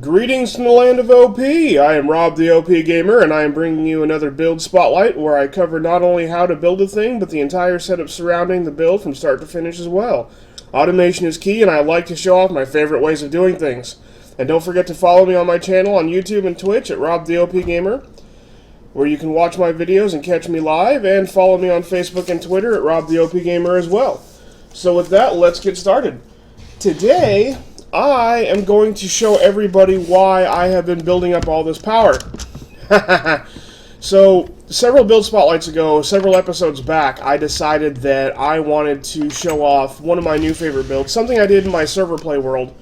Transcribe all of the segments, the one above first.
Greetings from the land of OP! I am Rob the OPGamer, and I am bringing you another build spotlight where I cover not only how to build a thing, but the entire setup surrounding the build from start to finish as well. Automation is key, and I like to show off my favorite ways of doing things. And don't forget to follow me on my channel on YouTube and Twitch at Rob the OPGamer, where you can watch my videos and catch me live, and follow me on Facebook and Twitter at Rob the OPGamer as well. So with that, let's get started. Today, I am going to show everybody why I have been building up all this power. So, several build spotlights ago, several episodes back, I decided that I wanted to show off one of my new favorite builds, something I did in my server play world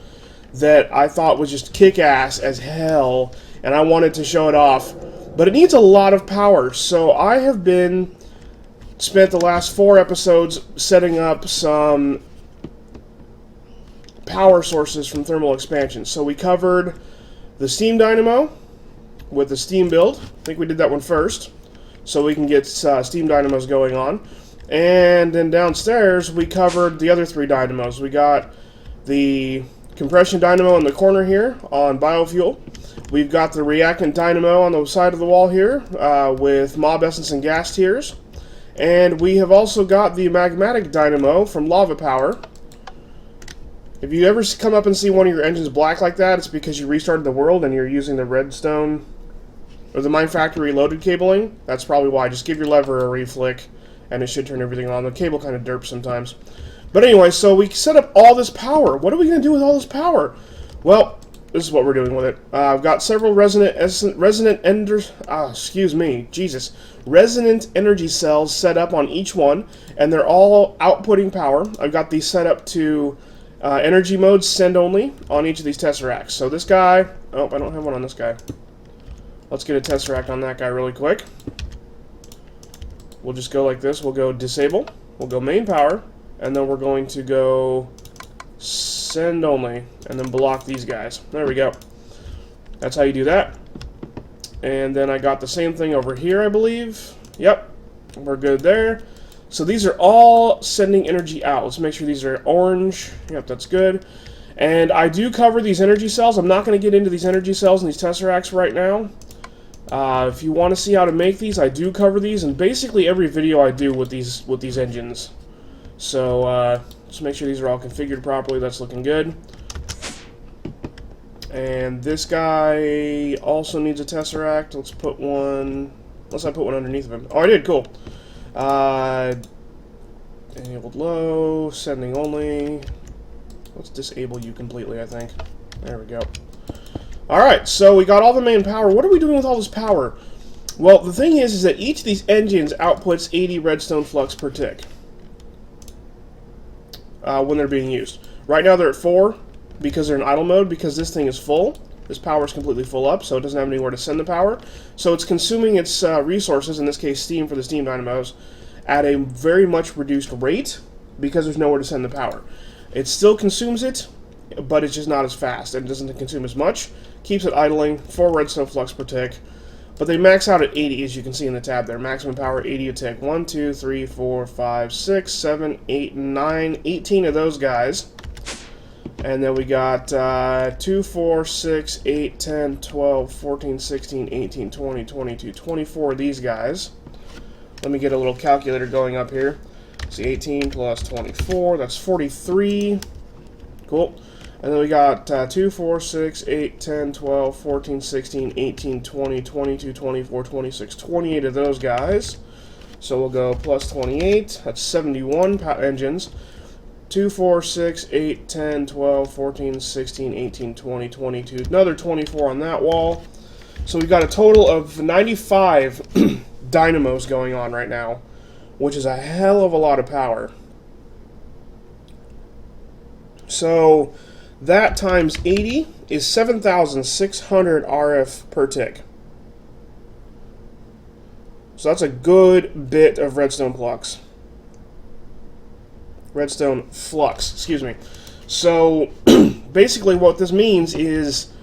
that I thought was just kick-ass as hell, and I wanted to show it off. But it needs a lot of power, so I have spent the last 4 episodes setting up some power sources from thermal expansion. So we covered the steam dynamo with the steam build. I think we did that one first, so we can get steam dynamos going on. And then downstairs we covered the other 3 dynamos. We got the compression dynamo in the corner here on biofuel. We've got the reactant dynamo on the side of the wall here with mob essence and gas tiers. And we have also got the magmatic dynamo from lava power. If you ever come up and see one of your engines black like that, it's because you restarted the world and you're using the Redstone or the Mine Factory loaded cabling. That's probably why. Just give your lever a reflick and it should turn everything on. The cable kind of derps sometimes. But anyway, so we set up all this power. What are we going to do with all this power? Well, this is what we're doing with it. I've got several resonant energy cells set up on each one, and they're all outputting power. I've got these set up to energy modes, send only, on each of these tesseracts. So this guy, oh, I don't have one on this guy. Let's get a tesseract on that guy really quick. We'll just go like this. We'll go disable, we'll go main power, and then we're going to go send only, and then block these guys. There we go. That's how you do that. And then I got the same thing over here, I believe. Yep, we're good there. So these are all sending energy out. Let's make sure these are orange. Yep, that's good. And I do cover these energy cells. I'm not going to get into these energy cells and these tesseracts right now. If you want to see how to make these, I do cover these in basically every video I do with these engines. So just make sure these are all configured properly. That's looking good. And this guy also needs a tesseract. Let's put one. Unless I put one underneath of him. Oh, I did. Cool. Enabled low, sending only. Let's disable you completely, I think. There we go. Alright, so we got all the main power. What are we doing with all this power? Well, the thing is that each of these engines outputs 80 redstone flux per tick when they're being used. Right now they're at 4 because they're in idle mode, because this thing is full. This power is completely full up, so it doesn't have anywhere to send the power. So it's consuming its resources, in this case steam for the steam dynamos, at a very much reduced rate because there's nowhere to send the power. It still consumes it, but it's just not as fast and doesn't consume as much. Keeps it idling, 4 redstone flux per tick. But they max out at 80, as you can see in the tab there. Maximum power 80 a tick. 1, 2, 3, 4, 5, 6, 7, 8, 9, 18 of those guys. And then we got 2, 4, 6, 8, 10, 12, 14, 16, 18, 20, 22, 24 of these guys. Let me get a little calculator going up here. See, 18 plus 24, that's 43. Cool. And then we got 2, 4, 6, 8, 10, 12, 14, 16, 18, 20, 22, 24, 26, 28 of those guys. So we'll go plus 28. That's 71 engines. 2, 4, 6, 8, 10, 12, 14, 16, 18, 20, 22. Another 24 on that wall. So we've got a total of 95 dynamos going on right now, which is a hell of a lot of power. So that times 80 is 7,600 RF per tick. So that's a good bit of redstone flux. Redstone flux, excuse me. So basically what this means is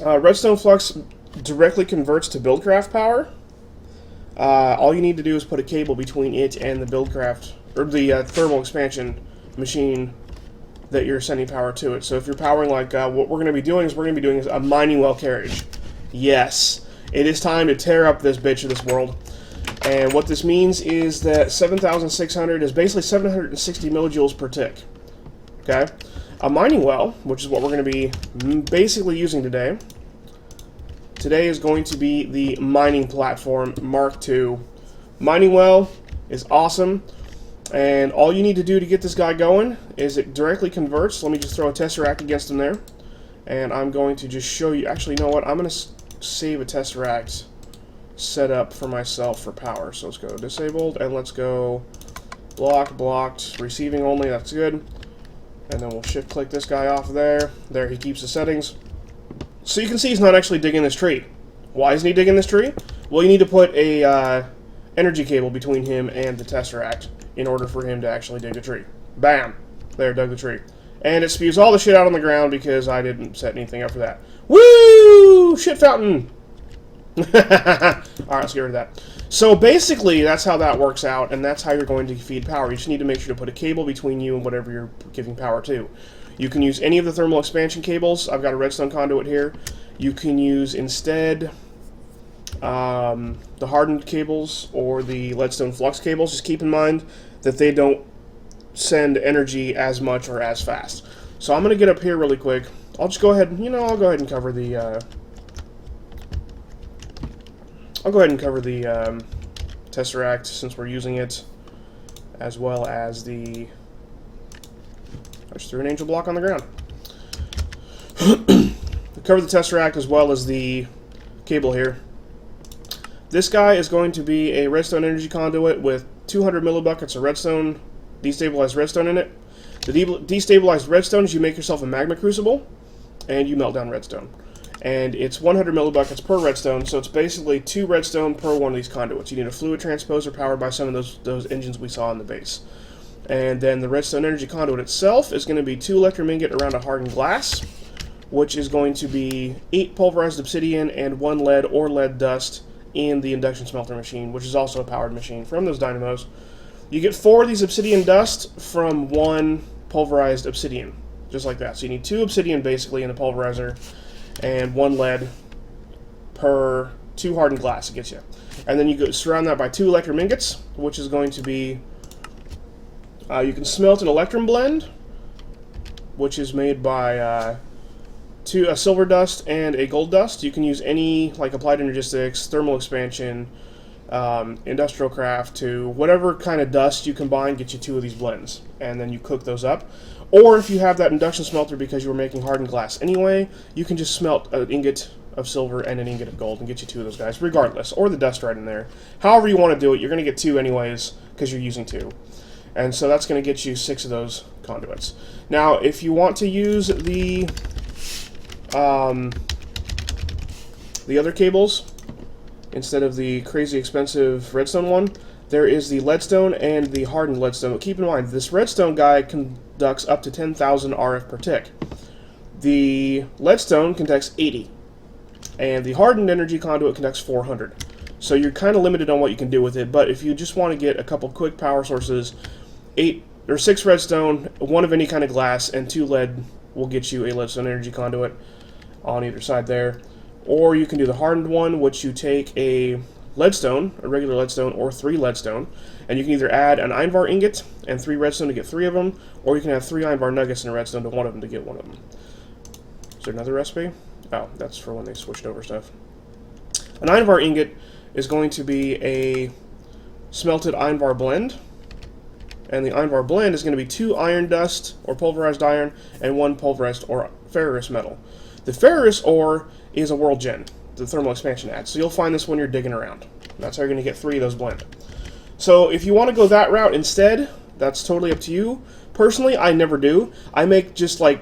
redstone flux directly converts to Buildcraft power. All you need to do is put a cable between it and the Buildcraft, or the thermal expansion machine that you're sending power to it. So if you're powering, like what we're going to be doing is a mining well carriage. Yes, it is time to tear up this bitch of this world. And what this means is that 7,600 is basically 760 millijoules per tick. Okay? A mining well, which is what we're going to be basically using today. Today is going to be the mining platform Mark II. Mining well is awesome, and all you need to do to get this guy going is it directly converts. Let me just throw a tesseract against him there, and I'm going to just show you. Actually, you know what? I'm going to save a tesseract set up for myself for power. So let's go disabled, and let's go blocked, receiving only. That's good. And then we'll shift click this guy off there. There, he keeps the settings. So you can see he's not actually digging this tree. Why isn't he digging this tree? Well, you need to put a energy cable between him and the tesseract in order for him to actually dig the tree. Bam! There, dug the tree. And it spews all the shit out on the ground because I didn't set anything up for that. Woo! Shit fountain! Alright, let's get rid of that. So basically, that's how that works out, and that's how you're going to feed power. You just need to make sure to put a cable between you and whatever you're giving power to. You can use any of the thermal expansion cables. I've got a redstone conduit here. You can use instead the hardened cables or the leadstone flux cables. Just keep in mind that they don't send energy as much or as fast. So I'm going to get up here really quick. I'll just go ahead, I'll go ahead and cover the tesseract since we're using it, as well as the. I just threw an angel block on the ground. Cover the tesseract as well as the cable here. This guy is going to be a redstone energy conduit with 200 millibuckets of redstone, destabilized redstone in it. The destabilized redstone is you make yourself a magma crucible, and you melt down redstone. And it's 100 millibuckets per redstone, so it's basically 2 redstone per one of these conduits. You need a fluid transposer powered by some of those engines we saw in the base. And then the redstone energy conduit itself is going to be 2 electrum ingot around a hardened glass, which is going to be 8 pulverized obsidian and 1 lead or lead dust in the induction smelter machine, which is also a powered machine from those dynamos. You get 4 of these obsidian dust from 1 pulverized obsidian, just like that. So you need 2 obsidian basically in the pulverizer, and 1 lead per 2 hardened glass it gets you. And then you go surround that by 2 electrum ingots, which is going to be you can smelt an electrum blend, which is made by a silver dust and a gold dust. You can use any, like applied energistics, thermal expansion, industrial craft, to whatever kind of dust you combine, get you 2 of these blends, and then you cook those up. Or if you have that induction smelter because you were making hardened glass anyway, you can just smelt an ingot of silver and an ingot of gold and get you 2 of those guys, regardless, or the dust right in there. However you want to do it, you're going to get 2 anyways because you're using 2. And so that's going to get you 6 of those conduits. Now, if you want to use the other cables instead of the crazy expensive redstone one, there is the leadstone and the hardened leadstone. But keep in mind, this redstone guy conducts up to 10,000 RF per tick. The leadstone conducts 80, and the hardened energy conduit conducts 400. So you're kind of limited on what you can do with it. But if you just want to get a couple quick power sources, 8 or 6 redstone, 1 of any kind of glass, and 2 lead will get you a leadstone energy conduit on either side there. Or you can do the hardened one, which you take a leadstone, a regular leadstone, or 3 leadstone, and you can either add an iron bar ingot and 3 redstone to get 3 of them, or you can have 3 iron bar nuggets and a redstone to 1 of them to get 1 of them. Is there another recipe? Oh, that's for when they switched over stuff. An iron bar ingot is going to be a smelted iron bar blend, and the iron bar blend is going to be 2 iron dust or pulverized iron and 1 pulverized or ferrous metal. The ferrous ore is a world gem, the thermal expansion adds, so you'll find this when you're digging around. That's how you're going to get 3 of those blend. So if you want to go that route instead, that's totally up to you. Personally, I never do. I make just like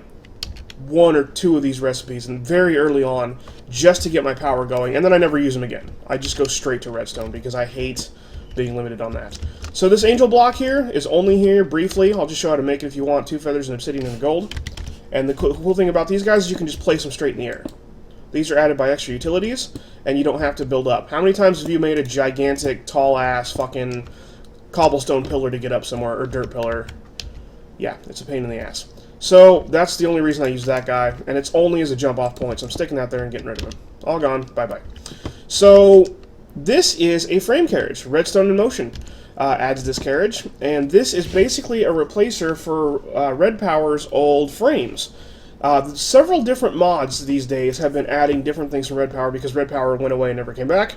1 or 2 of these recipes, and very early on, just to get my power going, and then I never use them again. I just go straight to redstone because I hate being limited on that. So this angel block here is only here briefly. I'll just show how to make it if you want. 2 feathers, and obsidian, and gold. And the cool thing about these guys is you can just place them straight in the air. These are added by extra utilities, and you don't have to build up. How many times have you made a gigantic, tall-ass, fucking cobblestone pillar to get up somewhere, or dirt pillar? Yeah, it's a pain in the ass. So that's the only reason I use that guy, and it's only as a jump off point, so I'm sticking that there and getting rid of him. All gone, bye-bye. So this is a frame carriage. Redstone in Motion adds this carriage, and this is basically a replacer for Red Power's old frames. Several different mods these days have been adding different things from Red Power because Red Power went away and never came back.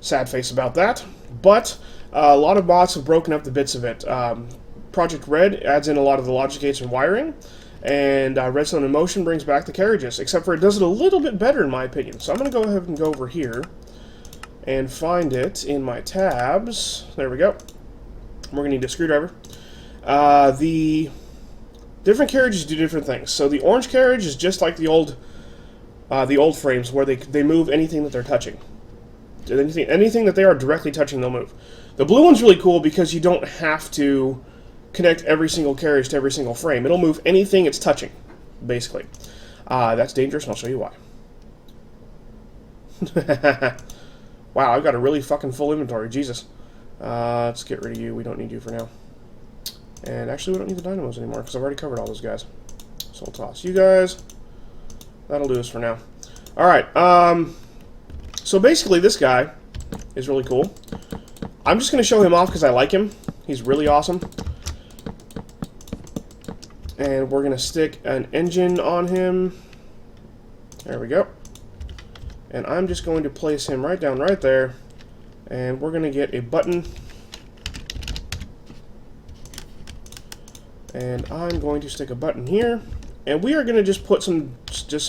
Sad face about that. But a lot of mods have broken up the bits of it. Project Red adds in a lot of the logic gates and wiring, and Redstone in Motion brings back the carriages, except for it does it a little bit better in my opinion. So I'm going to go ahead and go over here and find it in my tabs. There we go. We're going to need a screwdriver. The different carriages do different things. So the orange carriage is just like the old frames, where they move anything that they're touching. Anything that they are directly touching, they'll move. The blue one's really cool because you don't have to connect every single carriage to every single frame. It'll move anything it's touching, basically. That's dangerous, and I'll show you why. Wow, I've got a really fucking full inventory. Jesus. Let's get rid of you. We don't need you for now. And actually, we don't need the dynamos anymore because I've already covered all those guys. So we'll toss you guys. That'll do us for now. Alright, so basically this guy is really cool. I'm just going to show him off because I like him. He's really awesome. And we're going to stick an engine on him. There we go. And I'm just going to place him right down right there. And we're going to get a button. And I'm going to stick a button here. And we are going to just put some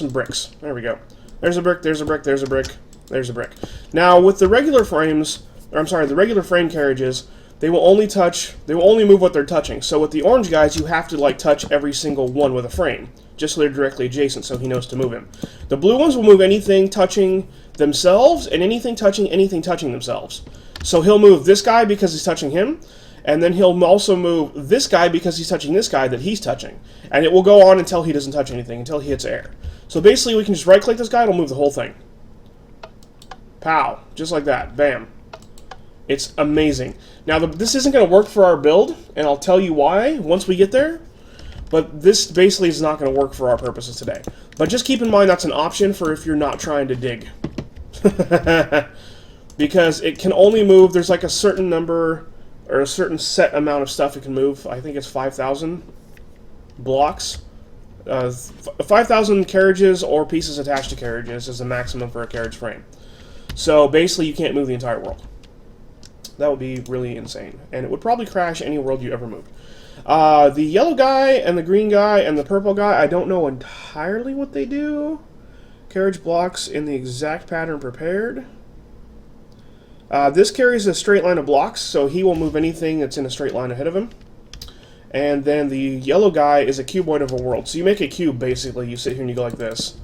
bricks. There we go. There's a brick, there's a brick, there's a brick, there's a brick. Now, with the regular frames, or I'm sorry, the regular frame carriages, they will only move what they're touching. So with the orange guys, you have to like touch every single one with a frame, just so they're directly adjacent so he knows to move him. The blue ones will move anything touching themselves and anything touching themselves. So he'll move this guy because he's touching him, and then he'll also move this guy because he's touching this guy that he's touching. And it will go on until he doesn't touch anything, until he hits air. So basically we can just right-click this guy, it'll move the whole thing. Pow. Just like that. Bam. It's amazing. Now, this isn't going to work for our build, and I'll tell you why once we get there. But this basically is not going to work for our purposes today. But just keep in mind that's an option for if you're not trying to dig. Because it can only move, there's like a certain number, or a certain set amount of stuff it can move. I think it's 5,000 blocks. 5,000 carriages or pieces attached to carriages is the maximum for a carriage frame. So basically you can't move the entire world. That would be really insane. And it would probably crash any world you ever moved. The yellow guy and the green guy and the purple guy, I don't know entirely what they do. Carriage blocks in the exact pattern prepared. This carries a straight line of blocks, so he will move anything that's in a straight line ahead of him. And then the yellow guy is a cuboid of a world. So you make a cube, basically. You sit here and you go like this.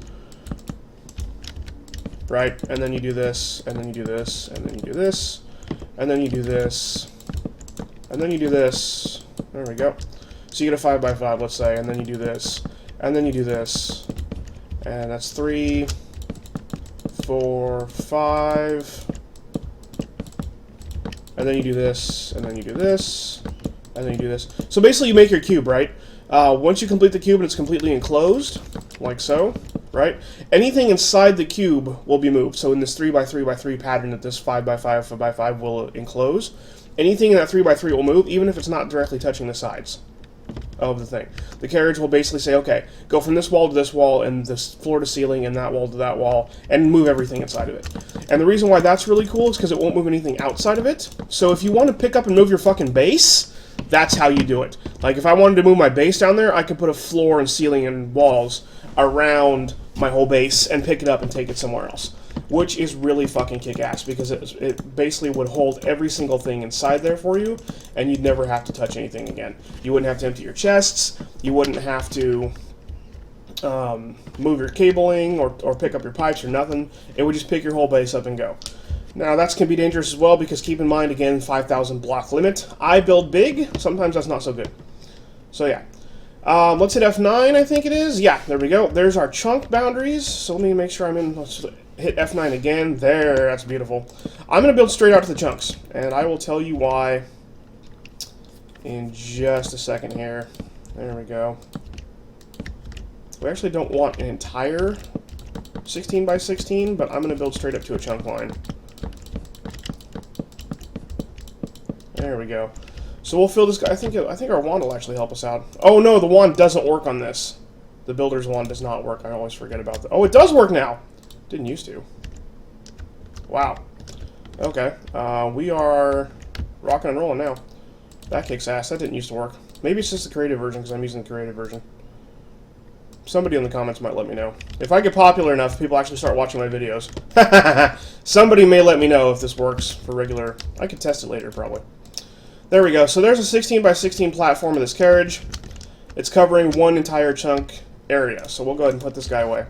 Right? And then you do this, and then you do this, and then you do this. And then you do this, and then you do this. There we go. So you get a 5x5, let's say, and then you do this, and then you do this. And that's 3, 4, 5. And then you do this, and then you do this, and then you do this. So basically you make your cube, right? Once you complete the cube and it's completely enclosed, like so, right? Anything inside the cube will be moved. So in this 3x3x3 pattern that this 5x5 5x5 will enclose, anything in that 3x3 will move, even if it's not directly touching the sides of the thing. The carriage will basically say, okay, go from this wall to this wall, and this floor to ceiling, and that wall to that wall, and move everything inside of it. And the reason why that's really cool is because it won't move anything outside of it. So if you want to pick up and move your fucking base, that's how you do it. Like, if I wanted to move my base down there, I could put a floor and ceiling and walls around my whole base and pick it up and take it somewhere else. Which is really fucking kick-ass, because it basically would hold every single thing inside there for you, and you'd never have to touch anything again. You wouldn't have to empty your chests, you wouldn't have to move your cabling or pick up your pipes or nothing. It would just pick your whole base up and go. Now, that can be dangerous as well, because keep in mind, again, 5,000 block limit. I build big, sometimes that's not so good. So, yeah. Let's hit F9, I think it is. Yeah, there we go. There's our chunk boundaries. So let me make sure I'm in. Let's hit F9 again. There, that's beautiful. I'm going to build straight out to the chunks, and I will tell you why in just a second here. There we go. We actually don't want an entire 16 by 16, but I'm going to build straight up to a chunk line. There we go. So we'll fill this guy. I think our wand will actually help us out. Oh no, the wand doesn't work on this. The builder's wand does not work. I always forget about that. Oh, it does work now. Didn't used to. Wow. Okay. We are rocking and rolling now. That kicks ass. That didn't used to work. Maybe it's just the creative version because I'm using the creative version. Somebody in the comments might let me know. If I get popular enough, people actually start watching my videos. Somebody may let me know if this works for regular. I could test it later, probably. There we go. So there's a 16 by 16 platform of this carriage. It's covering one entire chunk area. So we'll go ahead and put this guy away.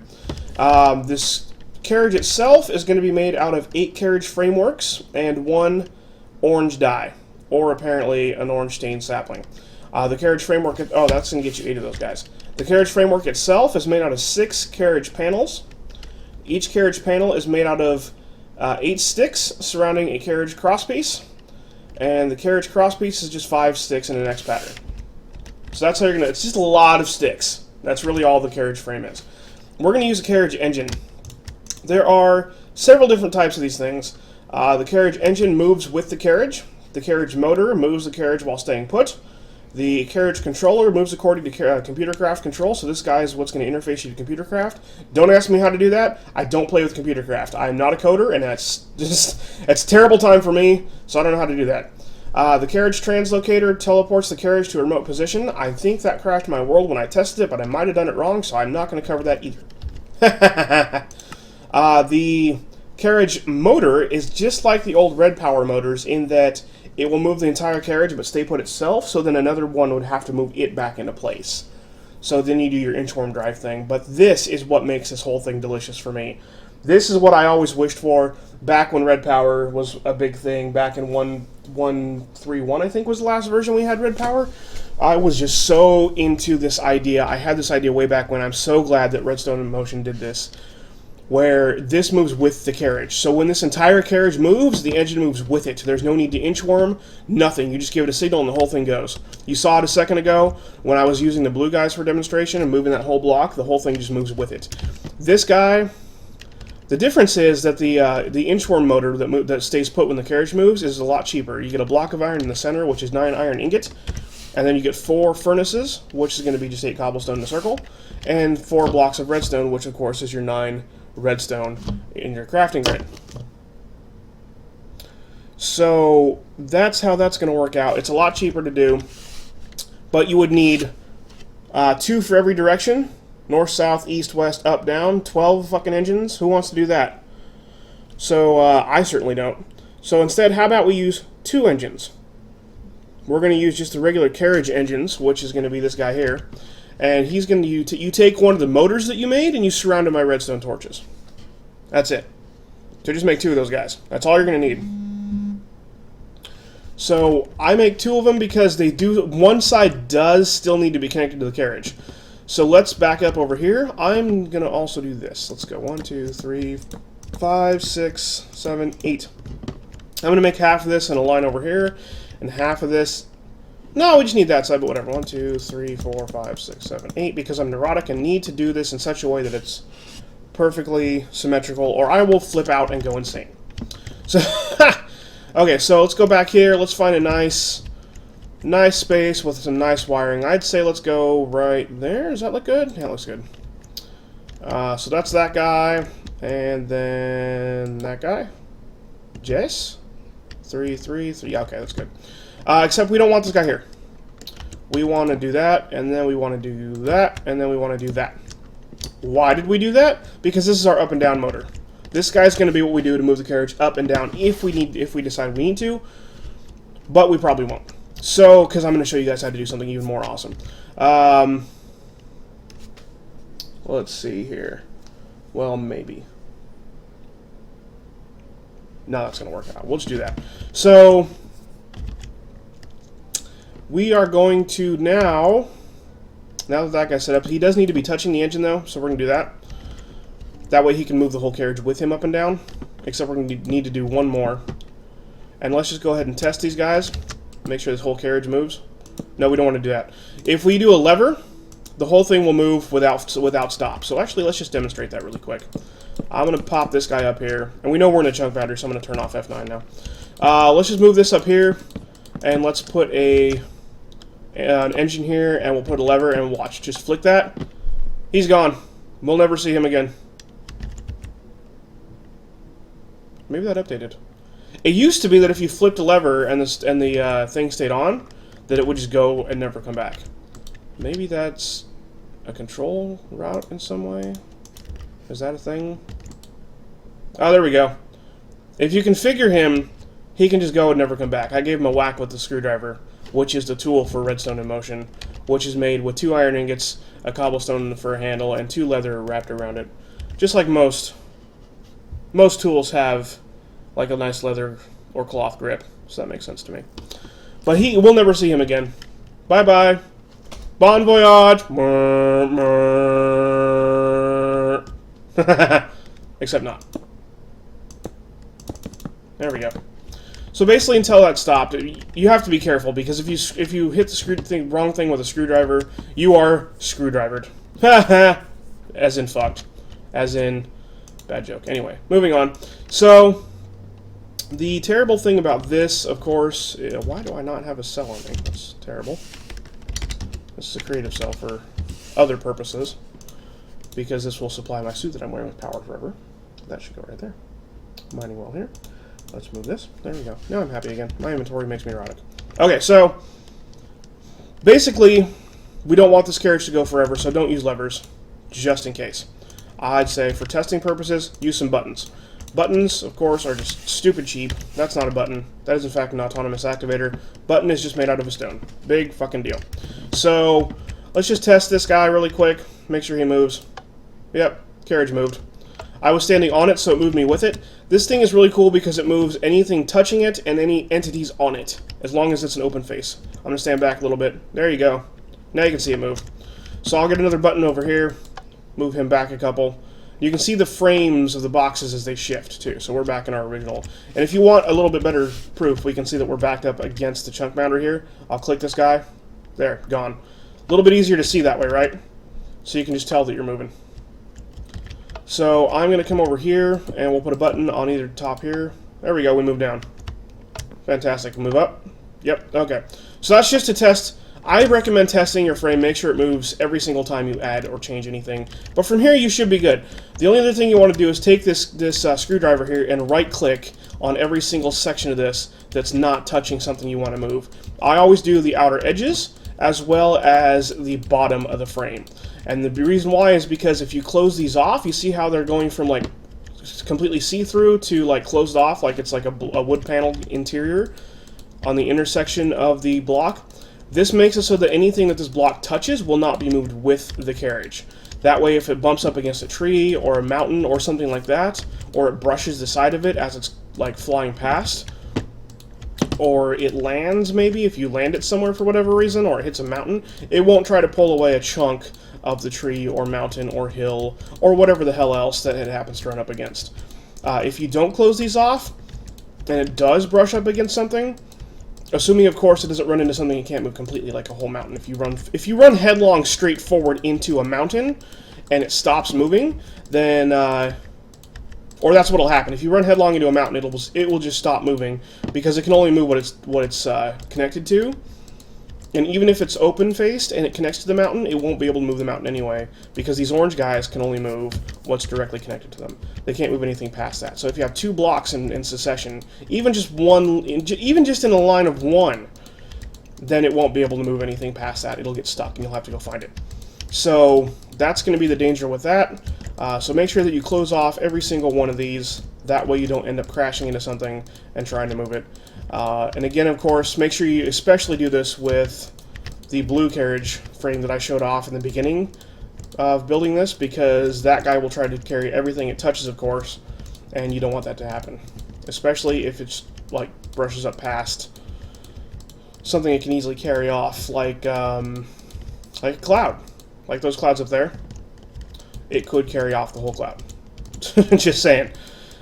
This carriage itself is going to be made out of 8 carriage frameworks and 1 orange die, or apparently an orange stained sapling. The carriage framework, oh, that's going to get you 8 of those guys. The carriage framework itself is made out of 6 carriage panels. Each carriage panel is made out of 8 sticks surrounding a carriage crosspiece. And the carriage crosspiece is just 5 sticks in an X pattern. So that's how you're going to, it's just a lot of sticks. That's really all the carriage frame is. We're going to use a carriage engine. There are several different types of these things. The carriage engine moves with the carriage. The carriage motor moves the carriage while staying put. The carriage controller moves according to Computercraft control, so this guy is what's going to interface you to Computercraft. Don't ask me how to do that. I don't play with Computercraft. I'm not a coder, and it's terrible time for me, so I don't know how to do that. The carriage translocator teleports the carriage to a remote position. I think that crashed my world when I tested it, but I might have done it wrong, so I'm not going to cover that either. The carriage motor is just like the old Red Power motors in that it will move the entire carriage but stay put itself, so then another one would have to move it back into place. So then you do your inchworm drive thing. But this is what makes this whole thing delicious for me. This is what I always wished for back when Red Power was a big thing, back in 1.1.3.1, I think was the last version we had Red Power. I was just so into this idea. I had this idea way back when. I'm so glad that Redstone in Motion did this, where this moves with the carriage. So when this entire carriage moves, the engine moves with it. There's no need to inchworm, nothing. You just give it a signal and the whole thing goes. You saw it a second ago when I was using the blue guys for demonstration and moving that whole block. The whole thing just moves with it. This guy, the difference is that the inchworm motor that stays put when the carriage moves is a lot cheaper. You get a block of iron in the center, which is 9 iron ingot, and then you get 4 furnaces, which is going to be just 8 cobblestone in a circle, and 4 blocks of redstone, which of course is your 9 redstone in your crafting grid. So that's how that's going to work out. It's a lot cheaper to do, but you would need 2 for every direction. North, south, east, west, up, down. 12 fucking engines. Who wants to do that? So I certainly don't. So instead, how about we use 2 engines? We're going to use just the regular carriage engines, which is going to be this guy here. And he's going to you take one of the motors that you made and you surround it by redstone torches. That's it. So just make 2 of those guys. That's all you're going to need. So I make 2 of them because they do. One side does still need to be connected to the carriage. So let's back up over here. I'm going to also do this. Let's go 1, 2, 3, 5, 6, 7, 8. I'm going to make half of this in a line over here and half of this. No, we just need that side, but whatever. 1, 2, 3, 4, 5, 6, 7, 8, because I'm neurotic and need to do this in such a way that it's perfectly symmetrical, or I will flip out and go insane. So, okay, so let's go back here. Let's find a nice space with some nice wiring. I'd say let's go right there. Does that look good? Yeah, it looks good. So that's that guy, and then that guy. Jess? 3, 3, 3. Yeah, okay, that's good. Except we don't want this guy here. We want to do that, and then we want to do that, and then we want to do that. Why did we do that? Because this is our up and down motor. This guy's going to be what we do to move the carriage up and down if we decide we need to, but we probably won't. So, because I'm going to show you guys how to do something even more awesome. Let's see here. Well, maybe. No, that's going to work out. We'll just do that. So we are going to now that guy's set up, he does need to be touching the engine though, so we're going to do that. That way he can move the whole carriage with him up and down, except we're going to need to do one more. And let's just go ahead and test these guys, make sure this whole carriage moves. No, we don't want to do that. If we do a lever, the whole thing will move without stop. So actually, let's just demonstrate that really quick. I'm going to pop this guy up here. And we know we're in a chunk boundary, so I'm going to turn off F9 now. Let's just move this up here. And let's put an engine here, and we'll put a lever, and watch. Just flick that. He's gone. We'll never see him again. Maybe that updated. It used to be that if you flipped a lever and the thing stayed on, that it would just go and never come back. Maybe that's a control route in some way? Is that a thing? Oh, there we go. If you configure him, he can just go and never come back. I gave him a whack with the screwdriver, which is the tool for Redstone in motion, which is made with 2 iron ingots, a cobblestone for a handle, and 2 leather wrapped around it. Just like most tools have like a nice leather or cloth grip, so that makes sense to me. But we'll never see him again. Bye-bye. Bon voyage! Except not. There we go. So basically, until that stopped, you have to be careful, because if you hit the wrong thing with a screwdriver, you are screwdrivered. As in fucked. As in bad joke. Anyway, moving on. So the terrible thing about this, of course, why do I not have a cell on me? That's terrible. This is a creative cell for other purposes, because this will supply my suit that I'm wearing with power forever. That should go right there. Mning Well here. Let's move this. There we go. Now I'm happy again. My inventory makes me erotic. Okay, so basically, we don't want this carriage to go forever, so don't use levers, just in case. I'd say for testing purposes, use some buttons. Buttons, of course, are just stupid cheap. That's not a button. That is, in fact, an autonomous activator. Button is just made out of a stone. Big fucking deal. So let's just test this guy really quick. Make sure he moves. Yep, carriage moved. I was standing on it, so it moved me with it. This thing is really cool because it moves anything touching it and any entities on it, as long as it's an open face. I'm going to stand back a little bit. There you go. Now you can see it move. So I'll get another button over here. Move him back a couple. You can see the frames of the boxes as they shift, too. So we're back in our original. And if you want a little bit better proof, we can see that we're backed up against the chunk boundary here. I'll click this guy. There, gone. A little bit easier to see that way, right? So you can just tell that you're moving. So I'm going to come over here, and we'll put a button on either top here. There we go, we move down. Fantastic. Move up. Yep, okay. So that's just to test. I recommend testing your frame. Make sure it moves every single time you add or change anything. But from here, you should be good. The only other thing you want to do is take this screwdriver here and right-click on every single section of this that's not touching something you want to move. I always do the outer edges as well as the bottom of the frame. And the reason why is because if you close these off, you see how they're going from like completely see-through to like closed off, like it's like a wood panel interior on the intersection of the block. This makes it so that anything that this block touches will not be moved with the carriage. That way, if it bumps up against a tree or a mountain or something like that, or it brushes the side of it as it's like flying past, or it lands maybe, if you land it somewhere for whatever reason, or it hits a mountain, it won't try to pull away a chunk of the tree or mountain or hill or whatever the hell else that it happens to run up against. If you don't close these off, and it does brush up against something, assuming, of course, it doesn't run into something you can't move completely, like a whole mountain. If you run headlong straight forward into a mountain and it stops moving, then or that's what'll happen. If you run headlong into a mountain, it will just stop moving because it can only move what it's connected to. And even if it's open-faced and it connects to the mountain, it won't be able to move the mountain anyway, because these orange guys can only move what's directly connected to them. They can't move anything past that. So if you have two blocks in succession, even just in a line of one, then it won't be able to move anything past that. It'll get stuck, and you'll have to go find it. So that's going to be the danger with that. So make sure that you close off every single one of these. That way you don't end up crashing into something and trying to move it. And again, of course, make sure you especially do this with the blue carriage frame that I showed off in the beginning of building this, because that guy will try to carry everything it touches, of course, and you don't want that to happen. Especially if it's, like, brushes up past something it can easily carry off, like a cloud. Like those clouds up there. It could carry off the whole cloud. Just saying.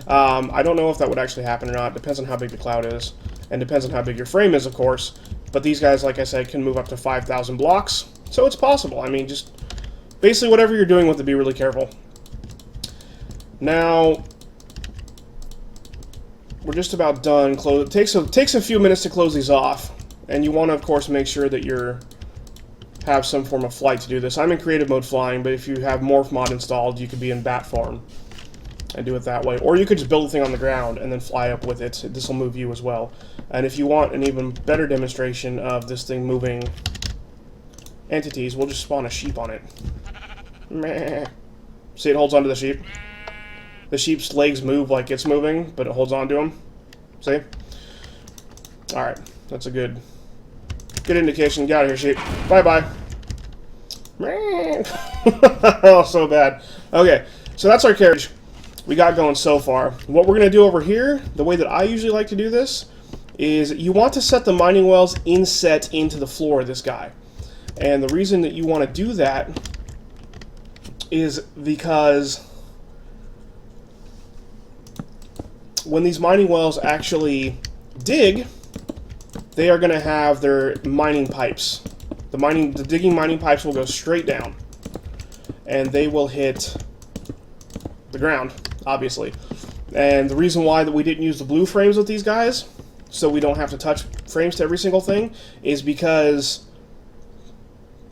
I don't know if that would actually happen or not. Depends on how big the cloud is. And depends on how big your frame is, of course. But these guys, like I said, can move up to 5,000 blocks. So it's possible. I mean, just basically, whatever you're doing with it, be really careful. Now, we're just about done. It takes a few minutes to close these off, and you want to, of course, make sure that you're have some form of flight to do this. I'm in creative mode flying, but if you have morph mod installed, you could be in bat form and do it that way. Or you could just build a thing on the ground and then fly up with it. This will move you as well. And if you want an even better demonstration of this thing moving entities, we'll just spawn a sheep on it. Meh. See, it holds onto the sheep. The sheep's legs move like it's moving, but it holds on to them. See? Alright, that's a good indication. Get out of here, sheep. Bye-bye. Oh, so bad. Okay, so that's our carriage we got going so far. What we're going to do over here, the way that I usually like to do this, is you want to set the mining wells inset into the floor of this guy. And the reason that you want to do that is because when these mining wells actually dig, they are going to have their mining pipes. The digging mining pipes will go straight down, and they will hit the ground, obviously. And the reason why that we didn't use the blue frames with these guys, so we don't have to touch frames to every single thing, is because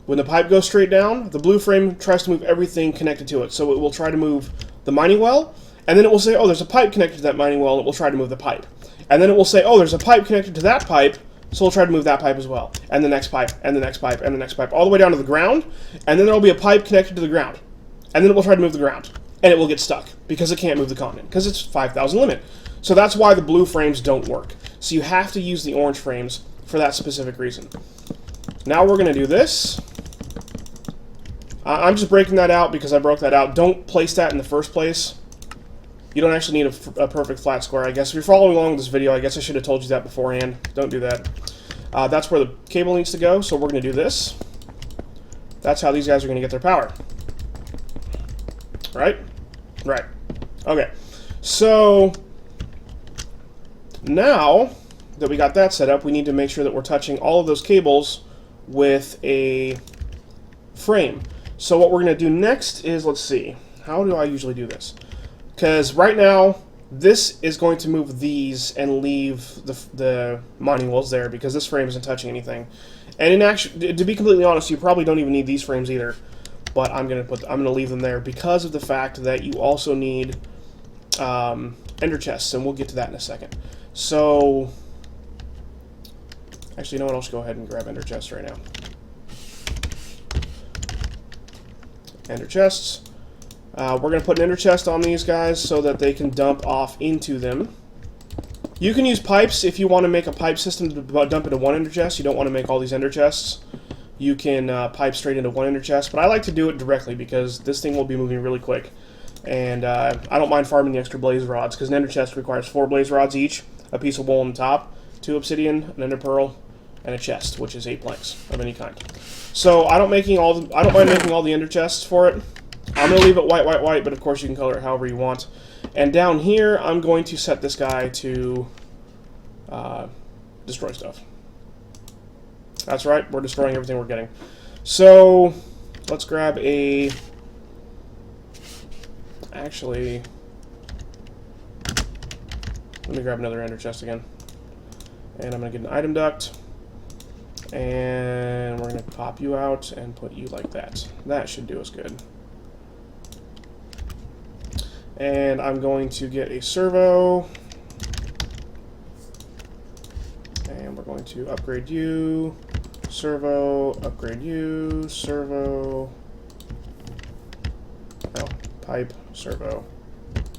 when the pipe goes straight down, the blue frame tries to move everything connected to it. So it will try to move the mining well, and then it will say, oh, there's a pipe connected to that mining well, and it will try to move the pipe. And then it will say, oh, there's a pipe connected to that pipe, so we'll try to move that pipe as well. And the next pipe, and the next pipe, and the next pipe, all the way down to the ground, and then there will be a pipe connected to the ground. And then it will try to move the ground, and it will get stuck, because it can't move the continent, because it's 5,000 limit. So that's why the blue frames don't work. So you have to use the orange frames for that specific reason. Now we're going to do this. I'm just breaking that out because I broke that out. Don't place that in the first place. You don't actually need a perfect flat square, I guess. If you're following along with this video, I guess I should have told you that beforehand. Don't do that. That's where the cable needs to go, so we're going to do this. That's how these guys are going to get their power. Right? Right. Okay. So, now that we got that set up, we need to make sure that we're touching all of those cables with a frame. So what we're going to do next is, let's see, how do I usually do this? Because right now, this is going to move these and leave the mining wells there because this frame isn't touching anything. And in actually, to be completely honest, you probably don't even need these frames either. But I'm gonna leave them there because of the fact that you also need ender chests, and we'll get to that in a second. So, actually, you know what? I'll just go ahead and grab ender chests right now. Ender chests. We're going to put an ender chest on these guys so that they can dump off into them. You can use pipes if you want to make a pipe system to dump into one ender chest. You don't want to make all these ender chests. You can pipe straight into one ender chest, but I like to do it directly because this thing will be moving really quick. And I don't mind farming the extra blaze rods because an ender chest requires 4 blaze rods each, a piece of wool on the top, 2 obsidian, an ender pearl, and a chest, which is 8 planks of any kind. So I don't mind making all the ender chests for it. I'm going to leave it white, white, white, but of course you can color it however you want. And down here, I'm going to set this guy to destroy stuff. That's right, we're destroying everything we're getting. So, let's grab a... Actually... Let me grab another ender chest again. And I'm going to get an item duct. And we're going to pop you out and put you like that. That should do us good. And I'm going to get a servo. And we're going to upgrade you. Servo, upgrade you, servo. Oh, pipe, servo.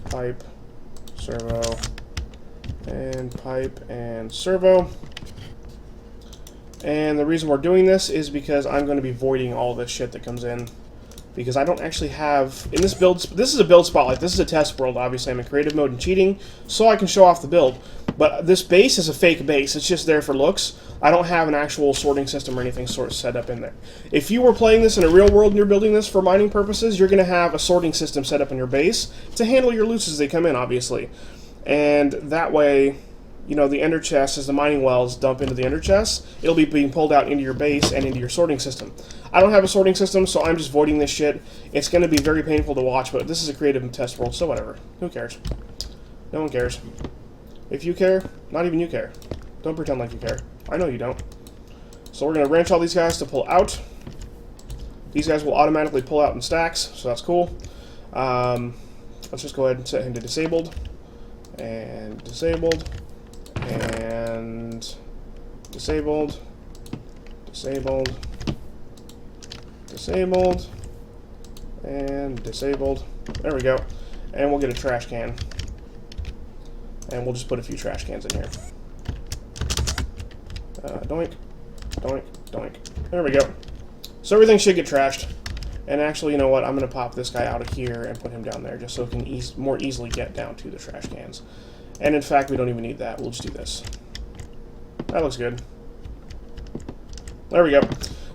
Pipe, servo. And pipe and servo. And the reason we're doing this is because I'm going to be voiding all this shit that comes in. Because I don't actually have... In this build... This is a build spotlight. This is a test world, obviously. I'm in creative mode and cheating, so I can show off the build. But this base is a fake base. It's just there for looks. I don't have an actual sorting system or anything sort of set up in there. If you were playing this in a real world and you're building this for mining purposes, you're going to have a sorting system set up in your base to handle your loots as they come in, obviously. And that way, you know, the ender chests, as the mining wells dump into the ender chests, it'll be being pulled out into your base and into your sorting system. I don't have a sorting system, so I'm just voiding this shit. It's going to be very painful to watch, but this is a creative and test world, so whatever. Who cares? No one cares. If you care, not even you care. Don't pretend like you care. I know you don't. So we're going to wrench all these guys to pull out. These guys will automatically pull out in stacks, so that's cool. Let's just go ahead and set him to disabled. And disabled. And disabled. Disabled. Disabled. And disabled. There we go. And we'll get a trash can. And we'll just put a few trash cans in here. Doink. Doink. Doink. There we go. So everything should get trashed. And actually, you know what? I'm going to pop this guy out of here and put him down there just so it can more easily get down to the trash cans. And in fact, we don't even need that. We'll just do this. That looks good. There we go.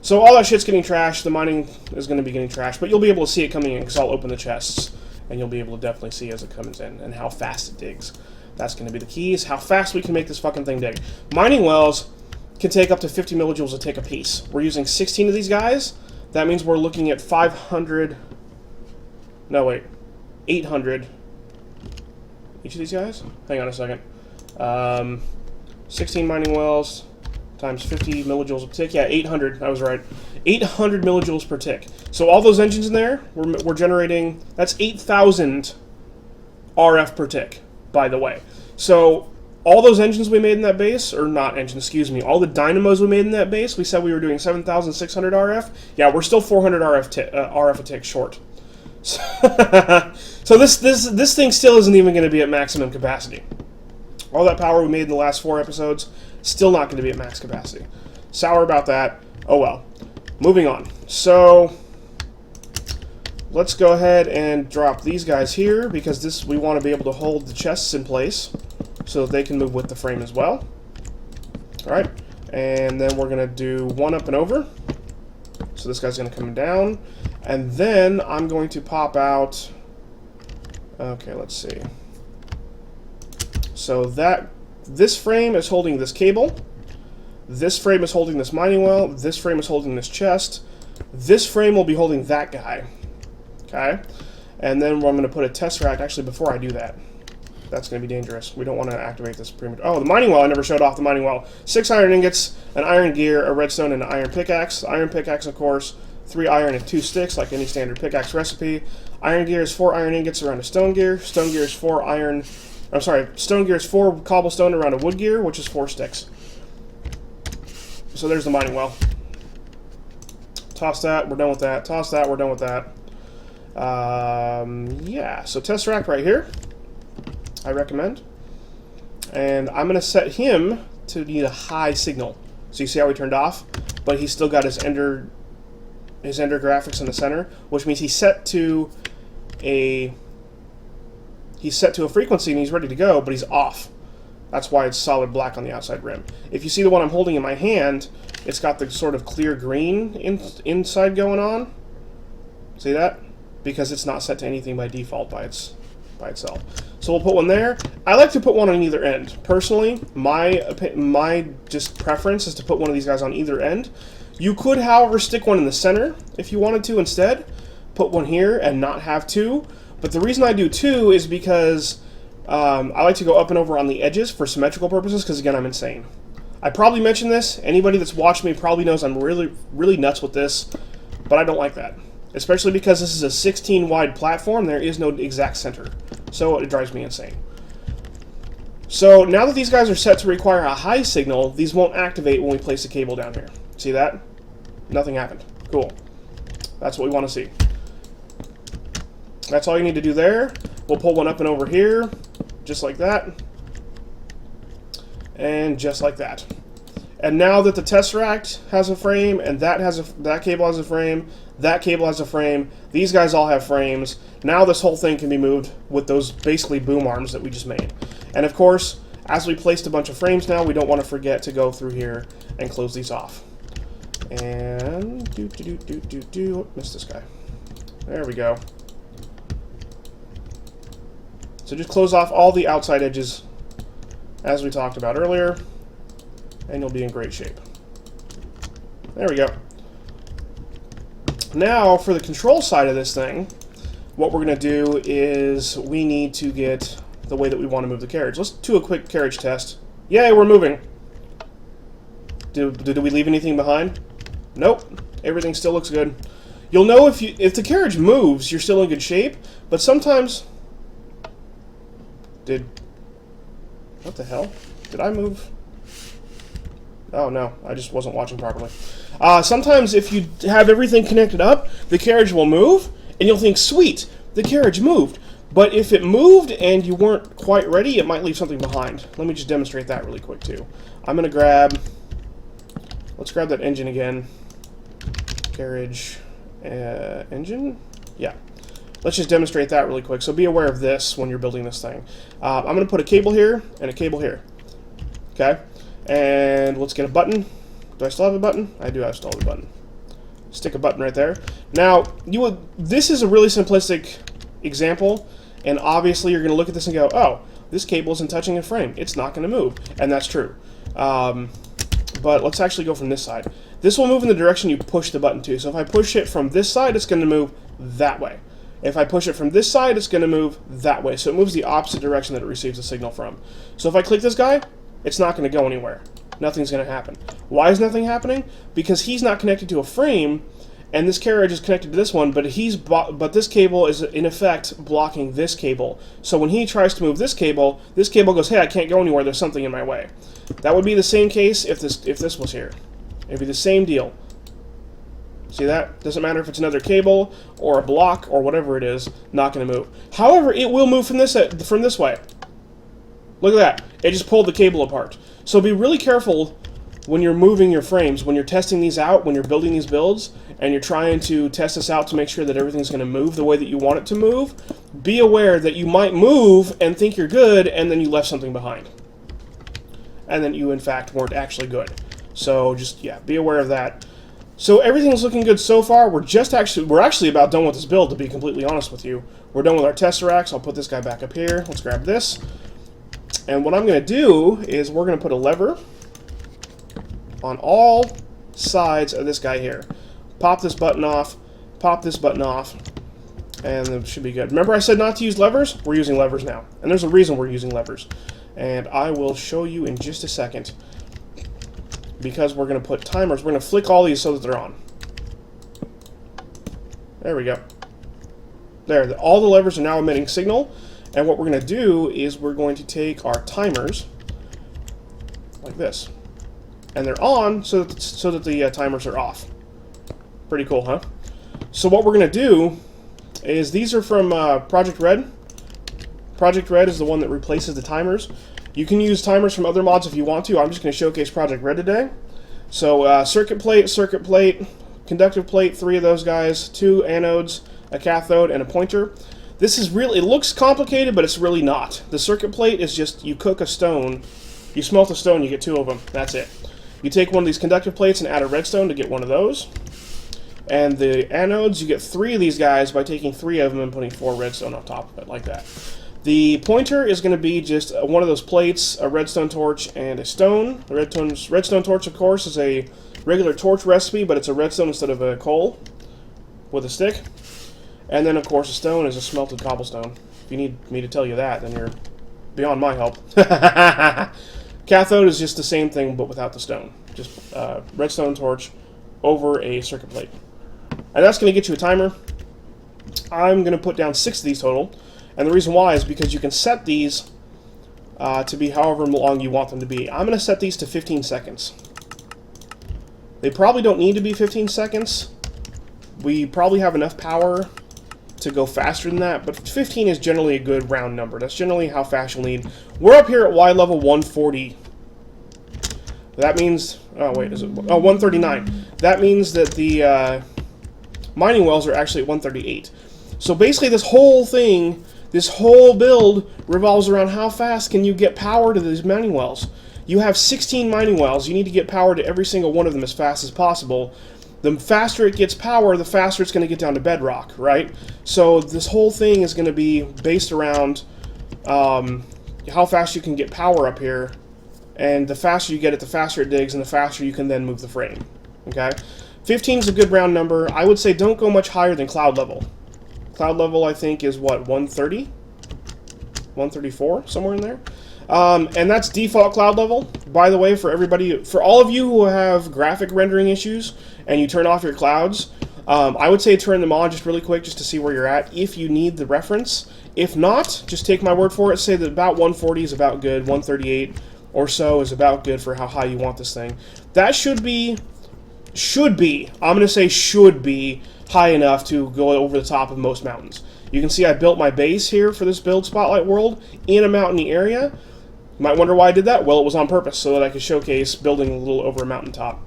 So all that shit's getting trashed. The mining is going to be getting trashed, but you'll be able to see it coming in because I'll open the chests, and you'll be able to definitely see as it comes in and how fast it digs. That's going to be the key, is how fast we can make this fucking thing dig. Mining wells can take up to 50 millijoules a tick a piece. We're using 16 of these guys. That means we're looking at 500... No, wait. 800... Each of these guys? Hang on a second. 16 mining wells times 50 millijoules per tick. Yeah, 800. I was right. 800 millijoules per tick. So all those engines in there, we're generating... That's 8,000 RF per tick, by the way. So all those engines we made in that base, or not engines, excuse me, all the dynamos we made in that base, we said we were doing 7,600 RF. Yeah, we're still 400 RF a tick short. So this thing still isn't even going to be at maximum capacity. All that power we made in the last 4 episodes, still not going to be at max capacity. Sour about that. Oh well. Moving on. So let's go ahead and drop these guys here, because we want to be able to hold the chests in place so that they can move with the frame as well. Alright, and then we're going to do 1 up and over. So this guy's going to come down. And then I'm going to pop out... Okay, let's see. So this frame is holding this cable. This frame is holding this mining well. This frame is holding this chest. This frame will be holding that guy. Okay? And then I'm going to put a tesseract. Actually, before I do that, that's going to be dangerous. We don't want to activate this premature. Oh, the mining well. I never showed off the mining well. 6 iron ingots, an iron gear, a redstone, and an iron pickaxe. The iron pickaxe, of course, 3 iron and 2 sticks, like any standard pickaxe recipe. Iron gear is 4 iron ingots around a stone gear. Stone gear is 4 iron... I'm sorry, stone gear is 4 cobblestone around a wood gear, which is 4 sticks. So there's the mining well. Toss that, we're done with that. Toss that, we're done with that. Yeah, so tesseract right here, I recommend. And I'm going to set him to need a high signal. So you see how he turned off? But he's still got his ender graphics in the center, which means he's set to a frequency and he's ready to go, but he's off. That's why it's solid black on the outside rim. If you see the one I'm holding in my hand, it's got the sort of clear green inside going on. See that? Because it's not set to anything by default by itself. So we'll put one there. I like to put one on either end. Personally, my just preference is to put one of these guys on either end. You could, however, stick one in the center if you wanted to instead. Put one here and not have 2. But the reason I do 2 is because I like to go up and over on the edges for symmetrical purposes, because, again, I'm insane. I probably mentioned this. Anybody that's watched me probably knows I'm really, really nuts with this, but I don't like that. Especially because this is a 16-wide platform. There is no exact center. So it drives me insane. So now that these guys are set to require a high signal, these won't activate when we place the cable down here. See that? Nothing happened. Cool. That's what we want to see. That's all you need to do there. We'll pull one up and over here, just like that. And just like that. And now that the tesseract has a frame, and that cable has a frame, that cable has a frame, these guys all have frames, now this whole thing can be moved with those basically boom arms that we just made. And of course, as we placed a bunch of frames now, we don't want to forget to go through here and close these off. And missed this guy. There we go. So just close off all the outside edges as we talked about earlier, and you'll be in great shape. There we go. Now, for the control side of this thing, what we're going to do is we need to get the way that we want to move the carriage. Let's do a quick carriage test. Yay, we're moving. Did we leave anything behind? Nope. Everything still looks good. You'll know if the carriage moves, you're still in good shape, but sometimes... What the hell? Did I move? Oh no, I just wasn't watching properly. Sometimes if you have everything connected up, the carriage will move, and you'll think, sweet, the carriage moved. But if it moved and you weren't quite ready, it might leave something behind. Let me just demonstrate that really quick too. I'm going to grab... Let's grab that engine again. Carriage... engine? Yeah. Let's just demonstrate that really quick. So be aware of this when you're building this thing. I'm going to put a cable here and a cable here. Okay? And let's get a button. Do I still have a button? I do have still have a button. Stick a button right there. Now, this is a really simplistic example, and obviously you're going to look at this and go, oh, this cable isn't touching a frame. It's not going to move. And that's true. But let's actually go from this side. This will move in the direction you push the button to. So if I push it from this side, it's going to move that way. If I push it from this side, it's going to move that way. So it moves the opposite direction that it receives the signal from. So if I click this guy, it's not going to go anywhere. Nothing's going to happen. Why is nothing happening? Because he's not connected to a frame, and this carriage is connected to this one, but this cable is in effect blocking this cable. So when he tries to move this cable goes, hey, I can't go anywhere, there's something in my way. That would be the same case if this was here. It'd be the same deal. See that? Doesn't matter if it's another cable or a block or whatever it is, not going to move. However, it will move from this way. Look at that. It just pulled the cable apart. So be really careful when you're moving your frames, when you're testing these out, when you're building these builds, and you're trying to test this out to make sure that everything's going to move the way that you want it to move. Be aware that you might move and think you're good, and then you left something behind. And then you, in fact, weren't actually good. So just, yeah, be aware of that. So everything's looking good so far. We're actually about done with this build, to be completely honest with you. We're done with our tesseracts. I'll put this guy back up here. Let's grab this. And what I'm going to do is we're going to put a lever on all sides of this guy here. Pop this button off, and it should be good. Remember I said not to use levers? We're using levers now. And there's a reason we're using levers. And I will show you in just a second. Because we're going to put timers. We're going to flick all these so that they're on. There we go. There, all the levers are now emitting signal. And what we're going to do is we're going to take our timers like this. And they're on so that the timers are off. Pretty cool, huh? So what we're going to do is these are from Project Red. Project Red is the one that replaces the timers. You can use timers from other mods if you want to. I'm just going to showcase Project Red today. So circuit plate, conductive plate, 3 of those guys, 2 anodes, a cathode, and a pointer. This is really, it looks complicated, but it's really not. The circuit plate is just, you cook a stone, you smelt a stone, you get 2 of them. That's it. You take one of these conductive plates and add a redstone to get one of those. And the anodes, you get 3 of these guys by taking 3 of them and putting 4 redstone on top of it, like that. The pointer is going to be just one of those plates, a redstone torch, and a stone. The redstone torch, of course, is a regular torch recipe, but it's a redstone instead of a coal with a stick. And then, of course, a stone is a smelted cobblestone. If you need me to tell you that, then you're beyond my help. Cathode is just the same thing, but without the stone. Just redstone torch over a circuit plate. And that's going to get you a timer. I'm going to put down 6 of these total. And the reason why is because you can set these to be however long you want them to be. I'm going to set these to 15 seconds. They probably don't need to be 15 seconds. We probably have enough power to go faster than that, but 15 is generally a good round number. That's generally how fast you'll need. We're up here at Y level 140. That means, oh wait, is it, oh, 139. That means that the mining wells are actually at 138. So basically this whole thing, this whole build revolves around how fast can you get power to these mining wells. You have 16 mining wells. You need to get power to every single one of them as fast as possible. The faster it gets power, the faster it's going to get down to bedrock, right? So this whole thing is going to be based around how fast you can get power up here, and the faster you get it, the faster it digs, and the faster you can then move the frame. Okay? 15 is a good round number. I would say don't go much higher than cloud level. Cloud level, I think, is what, 130? 134, somewhere in there. And that's default cloud level. By the way, for everybody, for all of you who have graphic rendering issues and you turn off your clouds, I would say turn them on just really quick just to see where you're at if you need the reference. If not, just take my word for it. Say that about 140 is about good, 138 or so is about good for how high you want this thing. That should be, I'm going to say should be high enough to go over the top of most mountains. You can see I built my base here for this build spotlight world in a mountainy area. You might wonder why I did that. Well, it was on purpose so that I could showcase building a little over a mountaintop.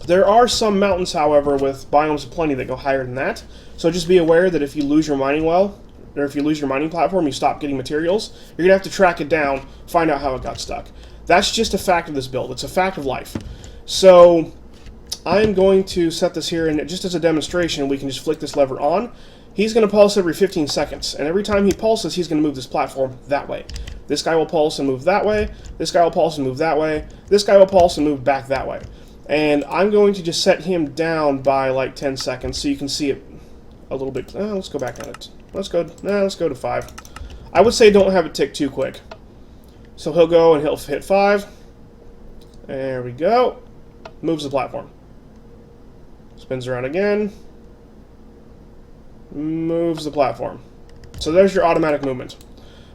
There are some mountains, however, with biomes aplenty that go higher than that. So just be aware that if you lose your mining well, or if you lose your mining platform, you stop getting materials, you're going to have to track it down, find out how it got stuck. That's just a fact of this build. It's a fact of life. So I'm going to set this here, and just as a demonstration, we can just flick this lever on. He's going to pulse every 15 seconds, and every time he pulses, he's going to move this platform that way. This guy will pulse and move that way. This guy will pulse and move that way. This guy will pulse and move back that way. And I'm going to just set him down by like 10 seconds so you can see it a little bit. Let's go back on it. Let's go to 5. I would say don't have it tick too quick. So he'll go and he'll hit 5. There we go. Moves the platform. Spins around again. Moves the platform. So there's your automatic movement.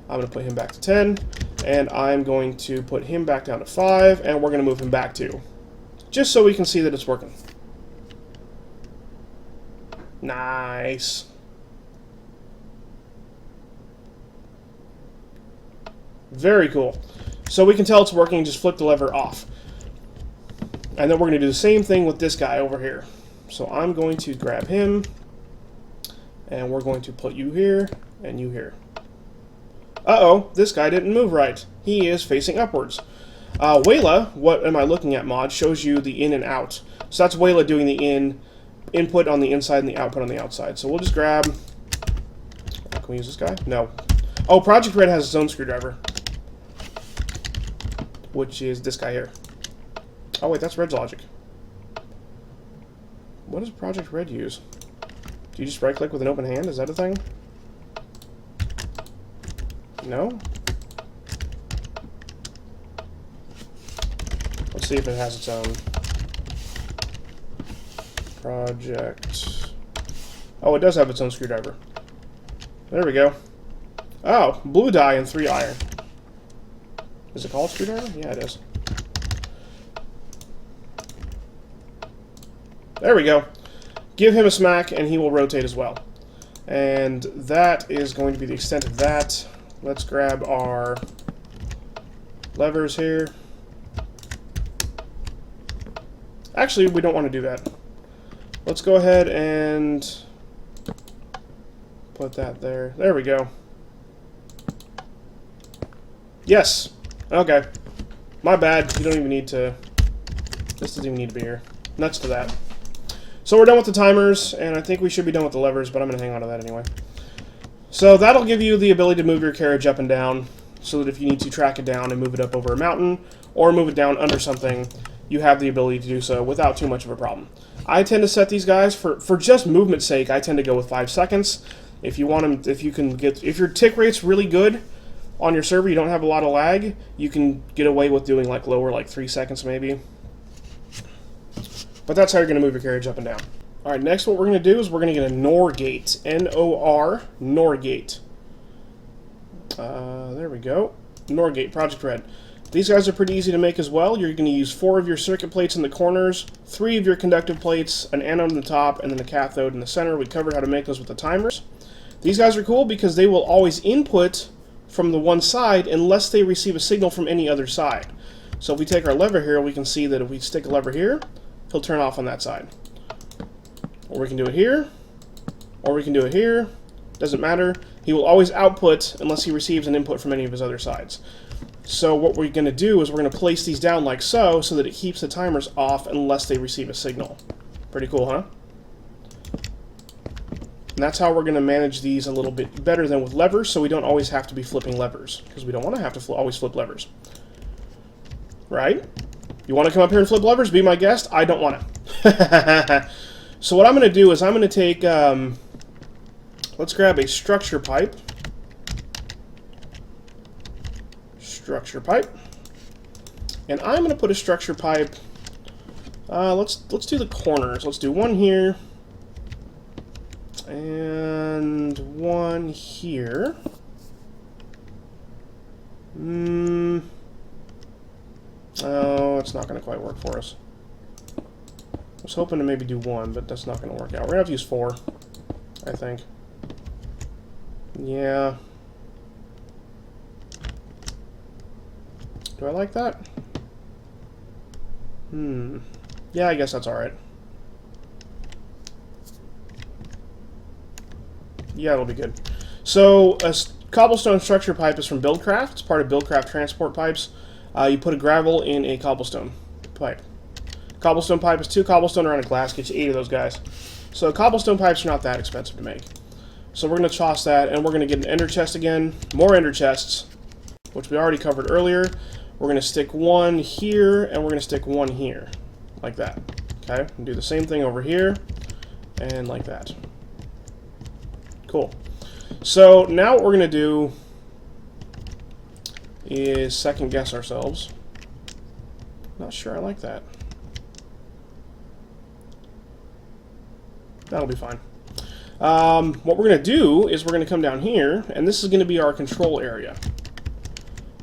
I'm going to put him back to 10, and I'm going to put him back down to 5, and we're going to move him back to, just so we can see that it's working. Nice. Very cool. So we can tell it's working, just flip the lever off. And then we're going to do the same thing with this guy over here. So I'm going to grab him, and we're going to put you here, and you here. Uh-oh, this guy didn't move right. He is facing upwards. Wayla, what am I looking at mod, shows you the in and out. So that's Wayla doing the input on the inside and the output on the outside. So we'll just grab... Can we use this guy? No. Oh, Project Red has its own screwdriver, which is this guy here. Oh wait, that's Red's logic. What does Project Red use? Do you just right-click with an open hand? Is that a thing? No? Let's see if it has its own. Project... Oh, it does have its own screwdriver. There we go. Oh, blue dye and 3 iron. Is it called screwdriver? Yeah, it is. There we go. Give him a smack and he will rotate as well. And that is going to be the extent of that. Let's grab our levers here. Actually, we don't want to do that. Let's go ahead and put that there. There we go. Yes. Okay. My bad. You don't even need to... This doesn't even need to be here. Nuts to that. So we're done with the timers, and I think we should be done with the levers, but I'm going to hang on to that anyway. So that'll give you the ability to move your carriage up and down, so that if you need to track it down and move it up over a mountain, or move it down under something, you have the ability to do so without too much of a problem. I tend to set these guys, for just movement's sake, I tend to go with 5 seconds. If you want them, if your tick rate's really good on your server, you don't have a lot of lag, you can get away with doing like lower, like 3 seconds maybe. But that's how you're going to move your carriage up and down. Alright, next what we're going to do is we're going to get a NOR gate. N-O-R, NOR gate. There we go. NOR gate, Project Red. These guys are pretty easy to make as well. You're going to use 4 of your circuit plates in the corners, 3 of your conductive plates, an anode in the top, and then a cathode in the center. We covered how to make those with the timers. These guys are cool because they will always input from the one side unless they receive a signal from any other side. So if we take our lever here, we can see that if we stick a lever here, he'll turn off on that side. Or we can do it here, or we can do it here. Doesn't matter. He will always output unless he receives an input from any of his other sides. So what we're going to do is we're going to place these down like so that it keeps the timers off unless they receive a signal. Pretty cool, huh? And that's how we're going to manage these a little bit better than with levers, so we don't always have to be flipping levers, because we don't want to have to always flip levers. Right? You want to come up here and flip levers? Be my guest? I don't want to. So what I'm going to do is I'm going to take, let's grab a structure pipe. Structure pipe. And I'm going to put a structure pipe, let's do the corners. Let's do one here. And one here. Oh, it's not going to quite work for us. I was hoping to maybe do one, but that's not going to work out. We're going to have to use 4, I think. Yeah. Do I like that? Yeah, I guess that's alright. Yeah, it'll be good. So, a cobblestone structure pipe is from Buildcraft. It's part of Buildcraft transport pipes. You put a gravel in a cobblestone pipe. Cobblestone pipe is 2 cobblestone around a glass, gets you 8 of those guys. So cobblestone pipes are not that expensive to make. So we're going to toss that, and we're going to get an ender chest again. More ender chests, which we already covered earlier. We're going to stick one here, and we're going to stick one here. Like that. Okay? And do the same thing over here, and like that. Cool. So now what we're going to do is second guess ourselves. Not sure I like that. That'll be fine. What we're going to do is we're going to come down here, and this is going to be our control area.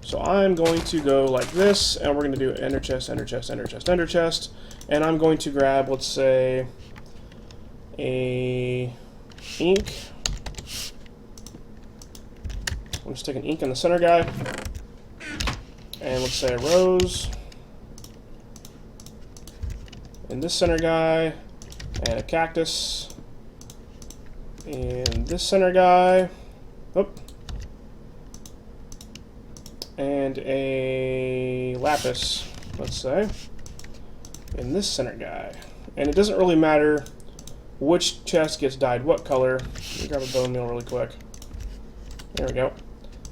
So I'm going to go like this, and we're going to do ender chest, ender chest, ender chest, ender chest, and I'm going to grab, let's say, a ink. I'm going to stick an ink in the center guy, and let's say a rose in this center guy, and a cactus in this center guy, and a lapis, let's say, in this center guy. And it doesn't really matter which chest gets dyed what color. Let me grab a bone meal really quick. There we go.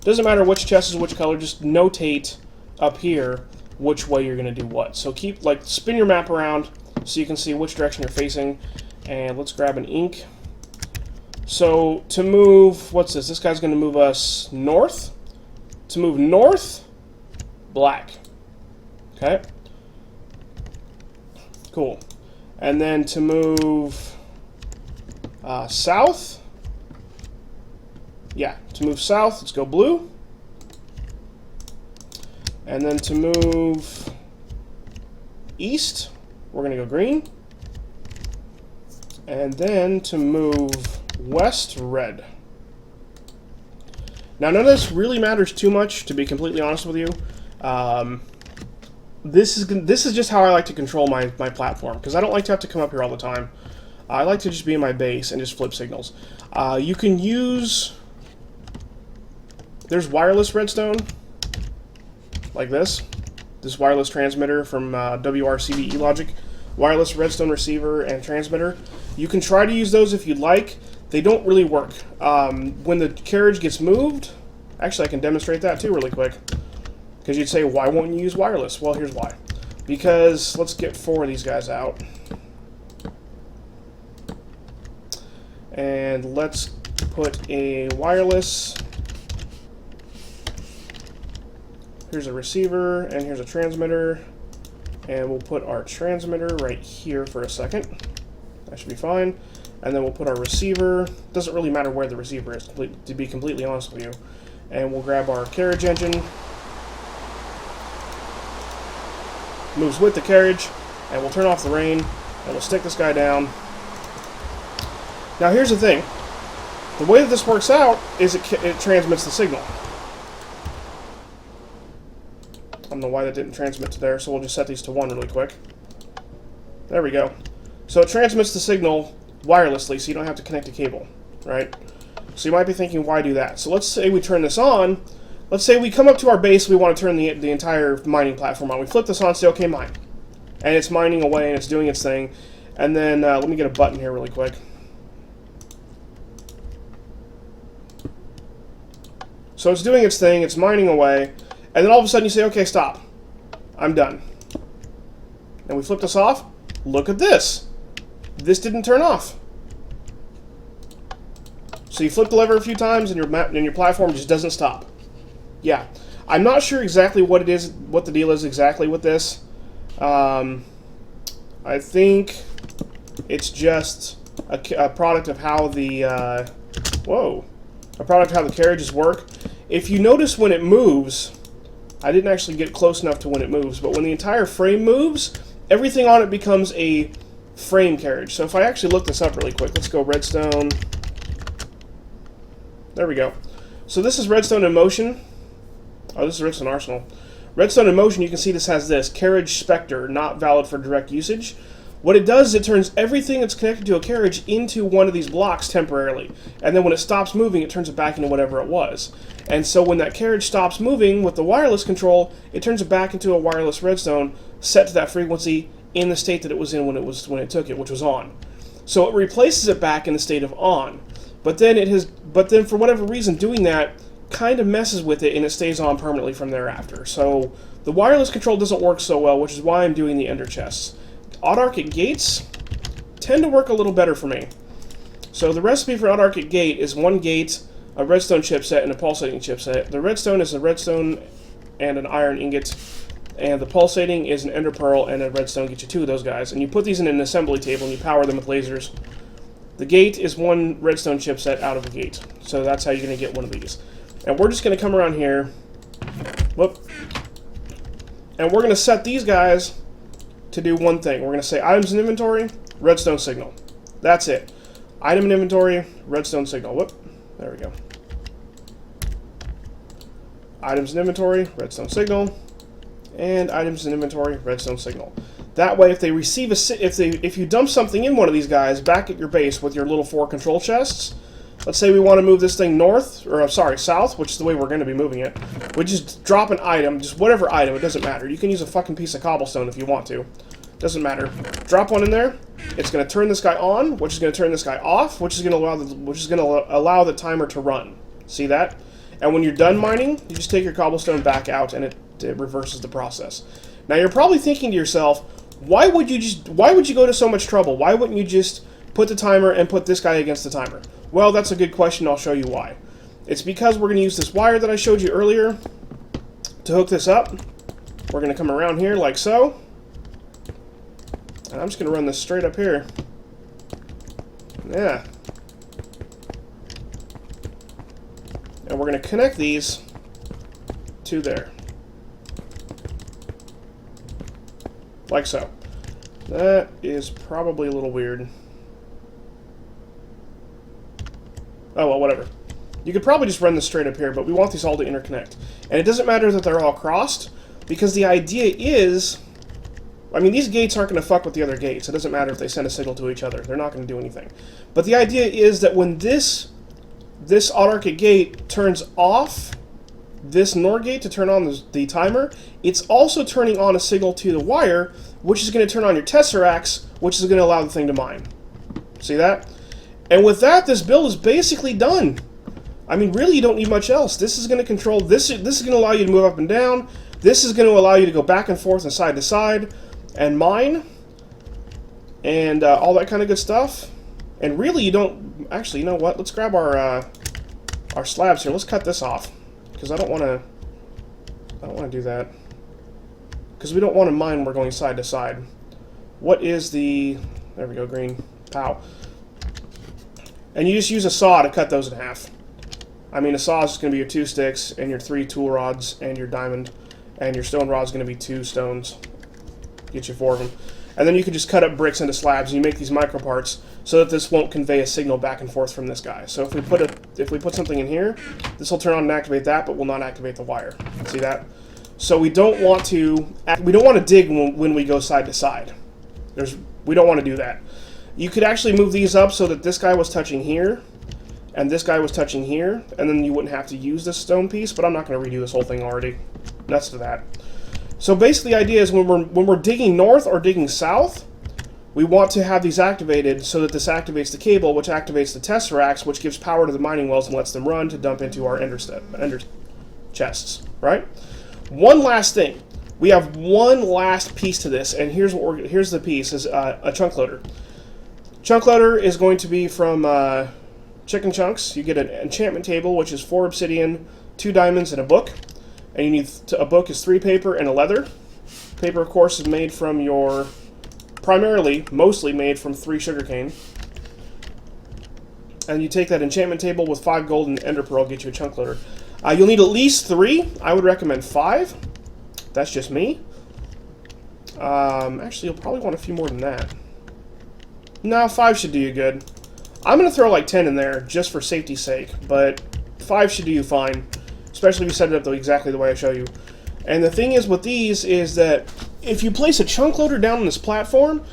Doesn't matter which chest is which color, just notate up here which way you're going to do what. So keep, like, spin your map around so you can see which direction you're facing. And let's grab an ink. So to move, what's this? This guy's going to move us north. To move north, black. Okay. Cool. And then to move south, yeah, to move south, let's go blue. And then to move east, we're going to go green. And then to move west, red. Now, none of this really matters too much, to be completely honest with you. This is just how I like to control my platform, because I don't like to have to come up here all the time. I like to just be in my base and just flip signals. You can use... There's wireless redstone, like this. This wireless transmitter from WRCBE Logic. Wireless redstone receiver and transmitter. You can try to use those if you'd like. They don't really work. When the carriage gets moved, actually I can demonstrate that too really quick. Because you'd say, why won't you use wireless? Well, here's why. Because, let's get 4 of these guys out. And let's put a wireless. Here's a receiver, and here's a transmitter. And we'll put our transmitter right here for a second. That should be fine. And then we'll put our receiver. Doesn't really matter where the receiver is, to be completely honest with you. And we'll grab our carriage engine. Moves with the carriage. And we'll turn off the rain. And we'll stick this guy down. Now here's the thing. The way that this works out is it transmits the signal. I don't know why that didn't transmit to there, so we'll just set these to 1 really quick. There we go. So it transmits the signal wirelessly, so you don't have to connect a cable, right? So you might be thinking, why do that? So let's say we turn this on. Let's say we come up to our base, we want to turn the entire mining platform on. We flip this on, say, okay, mine. And it's mining away, and it's doing its thing. And then, let me get a button here really quick. So it's doing its thing, it's mining away, and then all of a sudden you say, okay, stop. I'm done. And we flip this off. Look at this. This didn't turn off. So you flip the lever a few times and your platform just doesn't stop. Yeah. I'm not sure exactly what it is, what the deal is exactly with this. I think it's just a product of how the a product of how the carriages work. If you notice when it moves, I didn't actually get close enough to when it moves, but when the entire frame moves, everything on it becomes a frame carriage. So if I actually look this up really quick, let's go Redstone. There we go. So this is Redstone in motion. Oh, this is Redstone Arsenal. Redstone in motion, you can see this has this carriage specter, not valid for direct usage. What it does is it turns everything that's connected to a carriage into one of these blocks temporarily. And then when it stops moving, it turns it back into whatever it was. And so when that carriage stops moving with the wireless control, it turns it back into a wireless redstone set to that frequency in the state that it was in when it took it, which was on. So it replaces it back in the state of on. But then for whatever reason, doing that kind of messes with it and it stays on permanently from thereafter. So the wireless control doesn't work so well, which is why I'm doing the ender chests. Autarchic gates tend to work a little better for me. So the recipe for autarchic gate is one gate, a redstone chipset, and a pulsating chipset. The redstone is a redstone and an iron ingot, and the pulsating is an ender pearl and a redstone. Get you two of those guys, and you put these in an assembly table and you power them with lasers. The gate is one redstone chipset out of a gate, so that's how you're going to get one of these. And we're just going to come around here, whoop, and we're going to set these guys to do one thing. We're going to say items in inventory, redstone signal. That's it. Item in inventory, redstone signal. Whoop, there we go. Items in inventory, redstone signal, and items in inventory, redstone signal. That way, if they receive if you dump something in one of these guys back at your base with your little 4 control chests, let's say we want to move this thing north, or sorry, south, which is the way we're going to be moving it. We just drop an item, just whatever item, it doesn't matter. You can use a fucking piece of cobblestone if you want to. Doesn't matter. Drop one in there. It's going to turn this guy on, which is going to turn this guy off, which is going to allow the timer to run. See that? And when you're done mining, you just take your cobblestone back out, and it reverses the process. Now you're probably thinking to yourself, why would you go to so much trouble? Why wouldn't you just put the timer and put this guy against the timer? Well, that's a good question. I'll show you why. It's because we're going to use this wire that I showed you earlier to hook this up. We're going to come around here like so. And I'm just going to run this straight up here. Yeah. And we're going to connect these to there. Like so. That is probably a little weird. Oh, well, whatever. You could probably just run this straight up here, but we want these all to interconnect. And it doesn't matter that they're all crossed, because the idea is... I mean, these gates aren't going to fuck with the other gates. It doesn't matter if they send a signal to each other. They're not going to do anything. But the idea is that when this autarchic gate turns off this NOR gate to turn on the timer, it's also turning on a signal to the wire, which is going to turn on your tesseracts, which is going to allow the thing to mine. See that? And with that, this build is basically done. I mean, really, you don't need much else. This is going to control... This is going to allow you to move up and down. This is going to allow you to go back and forth and side to side and mine and all that kind of good stuff. And really, you don't... Actually, you know what? Let's grab our slabs here. Let's cut this off, because I don't want to do that, because we don't want to mine when we're going side to side. What is the... There we go, green. Pow. And you just use a saw to cut those in half. I mean, a saw is going to be your 2 sticks and your 3 tool rods and your diamond, and your stone rod is going to be 2 stones. Get you 4 of them. And then you can just cut up bricks into slabs, and you make these micro parts so that this won't convey a signal back and forth from this guy. So if we put something in here, this will turn on and activate that, but will not activate the wire. See that? So we don't want to dig when we go side to side. We don't want to do that. You could actually move these up so that this guy was touching here, and this guy was touching here, and then you wouldn't have to use this stone piece, but I'm not going to redo this whole thing already. Nuts to that. So basically the idea is when we're digging north or digging south, we want to have these activated so that this activates the cable, which activates the tesseracts, which gives power to the mining wells and lets them run to dump into our ender chests, right? One last thing. We have one last piece to this, and here's the piece, is a chunk loader. Chunk loader is going to be from Chicken Chunks. You get an enchantment table, which is 4 obsidian, 2 diamonds, and a book. And you need a book is 3 paper and a leather. Paper, of course, is made from your... mostly made from 3 sugarcane. And you take that enchantment table with 5 gold and ender pearl, get you a chunk loader. You'll need at least 3. I would recommend 5. That's just me. Actually, you'll probably want a few more than that. No, 5 should do you good. I'm going to throw like 10 in there just for safety's sake, but 5 should do you fine, especially if you set it up exactly the way I show you. And the thing is with these is that if you place a chunk loader down on this platform,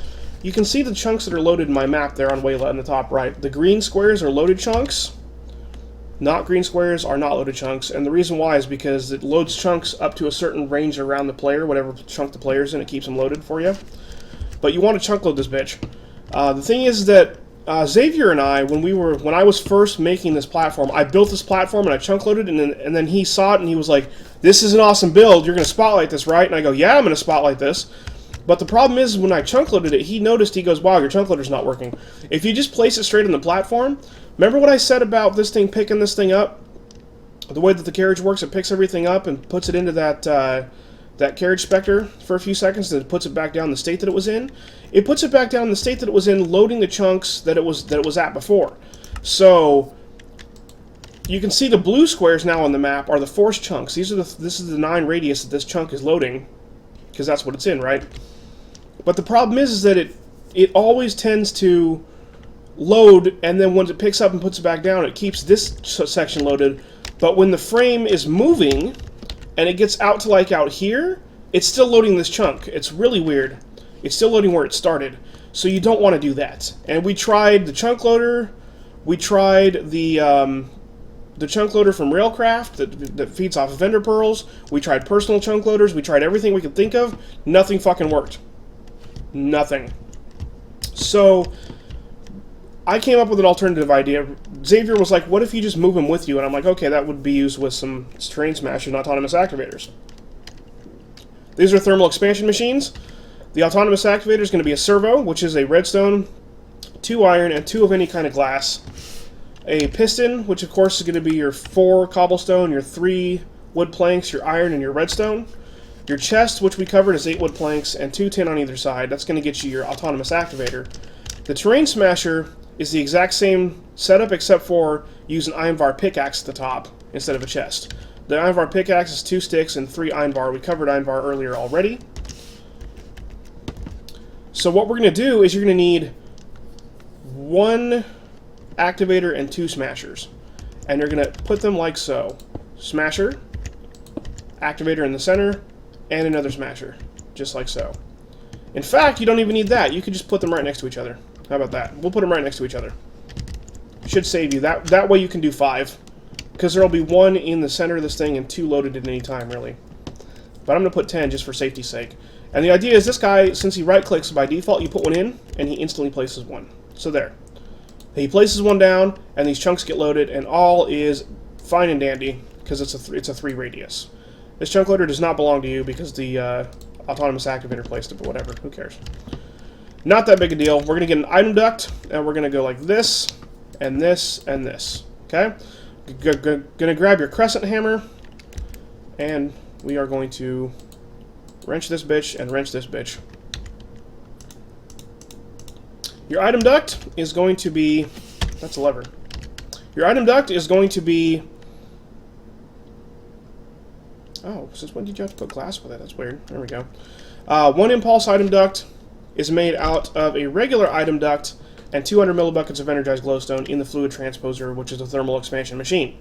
you can see the chunks that are loaded in my map there on Wayla in the top right. The green squares are loaded chunks. Not green squares are not loaded chunks, and the reason why is because it loads chunks up to a certain range around the player, whatever chunk the player's in, it keeps them loaded for you. But you want to chunk load this bitch. The thing is that Xavier and I, when I was first making this platform, I built this platform and I chunk loaded, and then he saw it and he was like, "This is an awesome build. You're going to spotlight this, right?" And I go, "Yeah, I'm going to spotlight this." But the problem is when I chunk loaded it, he noticed. He goes, "Wow, your chunk loader's not working." If you just place it straight on the platform, remember what I said about this thing picking this thing up? The way that the carriage works, it picks everything up and puts it into that carriage specter for a few seconds, then it puts it back down in the state that it was in. It puts it back down in the state that it was in, loading the chunks that it was at before. So you can see the blue squares now on the map are the force chunks. This is the 9 radius that this chunk is loading, because that's what it's in, right? But the problem is that it always tends to load, and then once it picks up and puts it back down, it keeps this section loaded. But when the frame is moving and it gets out to like out here, it's still loading this chunk. It's really weird. It's still loading where it started. So you don't want to do that. And we tried the chunk loader. We tried the chunk loader from Railcraft that feeds off of vendor pearls. We tried personal chunk loaders. We tried everything we could think of. Nothing fucking worked. Nothing. So I came up with an alternative idea. Xavier was like, "What if you just move him with you?" And I'm like, "Okay, that would be used with some terrain smashers and autonomous activators." These are thermal expansion machines. The autonomous activator is going to be a servo, which is a redstone, 2 iron, and 2 of any kind of glass. A piston, which of course is going to be your 4 cobblestone, your 3 wood planks, your iron, and your redstone. Your chest, which we covered, is 8 wood planks and 2 tin on either side. That's going to get you your autonomous activator. The terrain smasher is the exact same setup except for use an iron bar pickaxe at the top instead of a chest. The iron bar pickaxe is 2 sticks and 3 iron bar. We covered iron bar earlier already. So what we're going to do is you're going to need 1 activator and 2 smashers. And you're going to put them like so. Smasher, activator in the center, and another smasher. Just like so. In fact, you don't even need that. You could just put them right next to each other. How about that? We'll put them right next to each other. Should save you. That way you can do 5. Because there will be 1 in the center of this thing and 2 loaded at any time, really. But I'm going to put 10 just for safety's sake. And the idea is this guy, since he right-clicks by default, you put 1 in, and he instantly places 1. So there. He places 1 down, and these chunks get loaded, and all is fine and dandy, because it's a 3 radius. This chunk loader does not belong to you, because the autonomous activator placed it, but whatever. Who cares? Not that big a deal. We're going to get an item duct, and we're going to go like this, and this, and this. Okay? Going to grab your crescent hammer, and we are going to wrench this bitch and wrench this bitch. Your item duct is going to be... That's a lever. Your item duct is going to be... Oh, since when did you have to put glass with it? That's weird. There we go. 1 impulse item duct is made out of a regular item duct and 200 millibuckets of energized glowstone in the fluid transposer, which is a thermal expansion machine.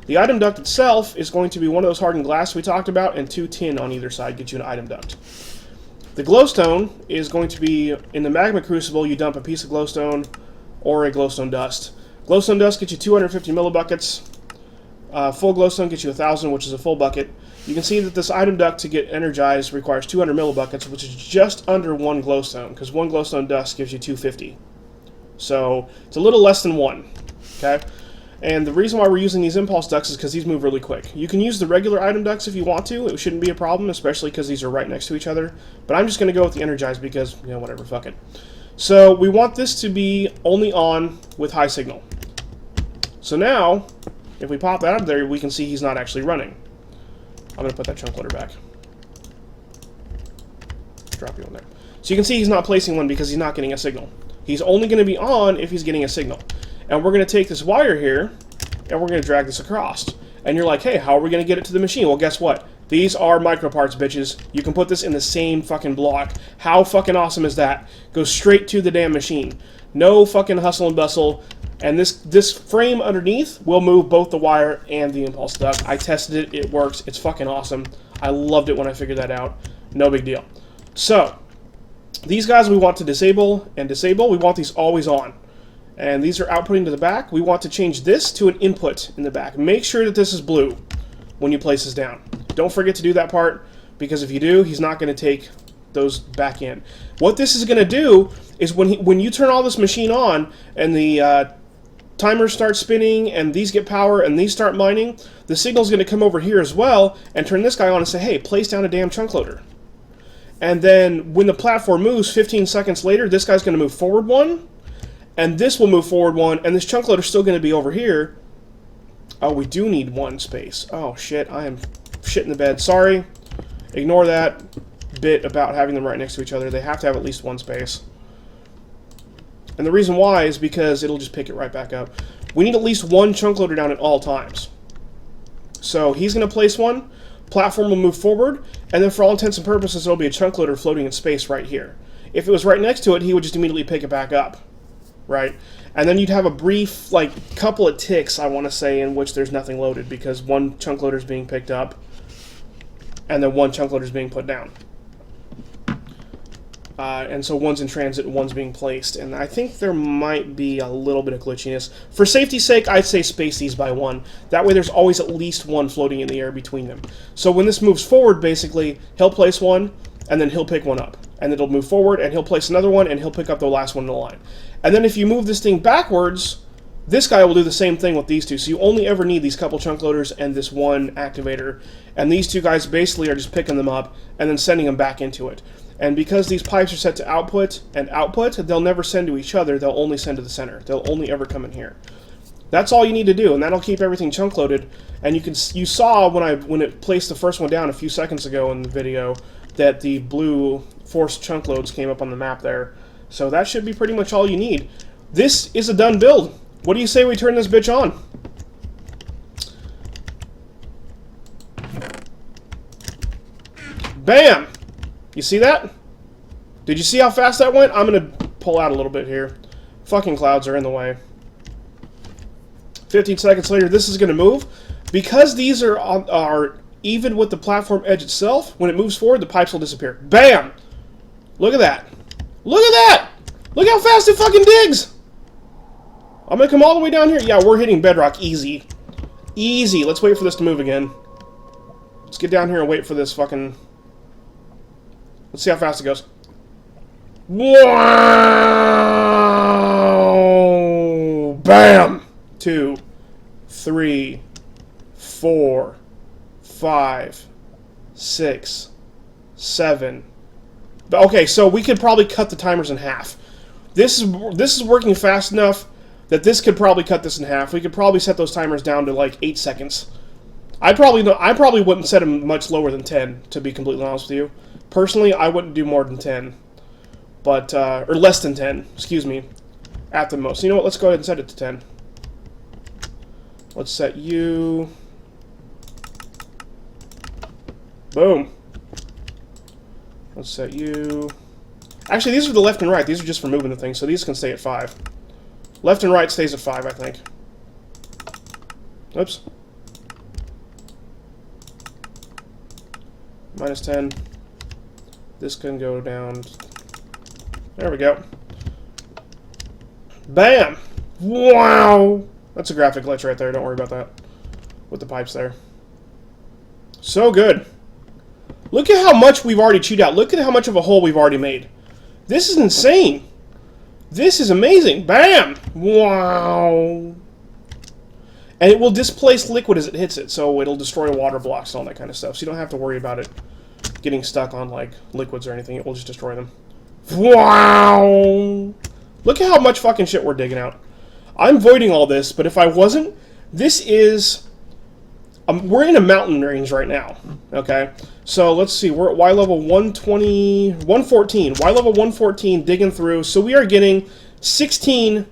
The item duct itself is going to be one of those hardened glass we talked about, and 2 tin on either side get you an item duct. The glowstone is going to be, in the magma crucible, you dump a piece of glowstone or a glowstone dust. Glowstone dust gets you 250 millibuckets. Full glowstone gets you 1,000, which is a full bucket. You can see that this item duct to get energized requires 200 millibuckets, which is just under 1 glowstone, because 1 glowstone dust gives you 250. So it's a little less than 1. Okay? And the reason why we're using these impulse ducts is because these move really quick. You can use the regular item ducts if you want to. It shouldn't be a problem, especially because these are right next to each other. But I'm just going to go with the energized because, you know, whatever, fuck it. So we want this to be only on with high signal. So now, if we pop out of there, we can see he's not actually running. I'm going to put that chunk loader back. Drop you on there. So you can see he's not placing one because he's not getting a signal. He's only going to be on if he's getting a signal. And we're going to take this wire here, and we're going to drag this across. And you're like, hey, how are we going to get it to the machine? Well, guess what? These are micro parts, bitches. You can put this in the same fucking block. How fucking awesome is that? Goes straight to the damn machine. No fucking hustle and bustle. And this frame underneath will move both the wire and the impulse duct. I tested it. It works. It's fucking awesome. I loved it when I figured that out. No big deal. So, these guys we want to disable and disable. We want these always on. And these are outputting to the back. We want to change this to an input in the back. Make sure that this is blue when you place this down. Don't forget to do that part, because if you do, he's not going to take those back in. What this is going to do is when you turn all this machine on and the timers start spinning and these get power and these start mining, the signal is going to come over here as well and turn this guy on and say, hey, place down a damn chunk loader. And then when the platform moves 15 seconds later, this guy's going to move forward 1. And this will move forward 1, and this chunk loader is still going to be over here. Oh, we do need 1 space. Oh, shit. I am shit in the bed. Sorry. Ignore that bit about having them right next to each other. They have to have at least 1 space. And the reason why is because it'll just pick it right back up. We need at least 1 chunk loader down at all times. So he's going to place 1. Platform will move forward, and then for all intents and purposes, there'll be a chunk loader floating in space right here. If it was right next to it, he would just immediately pick it back up. Right? And then you'd have a brief, like, couple of ticks, I want to say, in which there's nothing loaded, because 1 chunk loader is being picked up, and then 1 chunk loader is being put down. And so 1's in transit and 1's being placed. And I think there might be a little bit of glitchiness. For safety's sake, I'd say space these by 1. That way there's always at least 1 floating in the air between them. So when this moves forward, basically, he'll place 1, and then he'll pick 1 up. And it'll move forward, and he'll place another 1, and he'll pick up the last one in the line. And then if you move this thing backwards, this guy will do the same thing with these two. So you only ever need these couple chunk loaders and this 1 activator. And these 2 guys basically are just picking them up and then sending them back into it. And because these pipes are set to output and output, they'll never send to each other. They'll only send to the center. They'll only ever come in here. That's all you need to do, and that'll keep everything chunk loaded. And you saw when it placed the first one down a few seconds ago in the video that the blue forced chunk loads came up on the map there. So that should be pretty much all you need. This is a done build. What do you say we turn this bitch on? Bam! You see that? Did you see how fast that went? I'm going to pull out a little bit here. Fucking clouds are in the way. 15 seconds later, this is going to move. Because these are even with the platform edge itself, when it moves forward, the pipes will disappear. Bam! Look at that. Look at that! Look how fast it fucking digs! I'm going to come all the way down here. Yeah, we're hitting bedrock easy. Easy. Let's wait for this to move again. Let's get down here and wait for this fucking... Let's see how fast it goes. Wow! Bam! 2, 3, 4, 5, 6, 7. Okay, so we could probably cut the timers in half. This is working fast enough that this could probably cut this in half. We could probably set those timers down to like 8 seconds. I probably wouldn't set them much lower than 10, to be completely honest with you. Personally, I wouldn't do more than 10, but or less than 10. Excuse me, at the most. You know what? Let's go ahead and set it to 10. Let's set you. Boom. Let's set you. Actually, these are the left and right. These are just for moving the thing, so these can stay at 5. Left and right stays at 5, I think. Oops. Minus 10. This can go down. There we go. Bam! Wow! That's a graphic glitch right there. Don't worry about that. with the pipes there. So good. Look at how much we've already chewed out. Look at how much of a hole we've already made. This is insane. This is amazing. Bam! Wow. And it will displace liquid as it hits it, so it'll destroy water blocks and all that kind of stuff. So you don't have to worry about it getting stuck on, like, liquids or anything. It will just destroy them. Wow! Look at how much fucking shit we're digging out. I'm voiding all this, but if I wasn't, this is... we're in a mountain range right now, okay? So let's see, we're at Y level 120, 114. Y level 114, digging through. So we are getting 16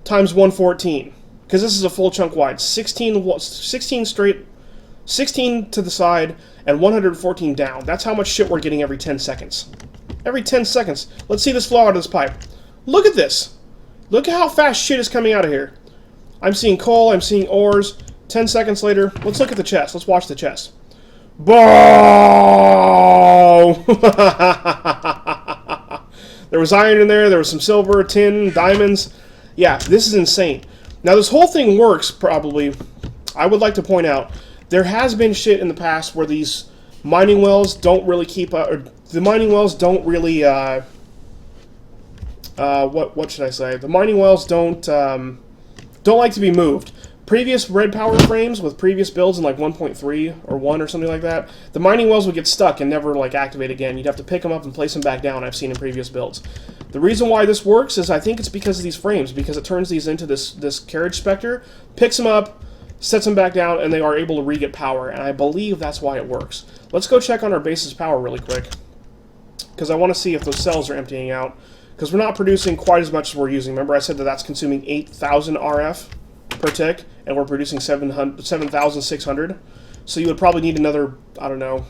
times 114, because this is a full chunk wide. 16 straight, 16 to the side, and 114 down. That's how much shit we're getting every 10 seconds. Every 10 seconds. Let's see this flow out of this pipe. Look at this. Look at how fast shit is coming out of here. I'm seeing coal, I'm seeing ores. 10 seconds later, let's look at the chest. Let's watch the chest. Boom! There was iron in there was some silver, tin, diamonds. Yeah, this is insane. Now, this whole thing works, probably. I would like to point out, there has been shit in the past where these mining wells don't really keep up, or the mining wells don't really, what should I say? The mining wells don't like to be moved. Previous red power frames with previous builds in like 1.3 or 1 or something like that, the mining wells would get stuck and never like activate again. You'd have to pick them up and place them back down, I've seen in previous builds. The reason why this works is I think it's because of these frames, because it turns these into this carriage specter, picks them up, sets them back down, and they are able to re-get power, and I believe that's why it works. Let's go check on our base's power really quick, because I want to see if those cells are emptying out, because we're not producing quite as much as we're using. Remember I said that that's consuming 8,000 RF per tick, and we're producing 7,600. So you would probably need another, I don't know.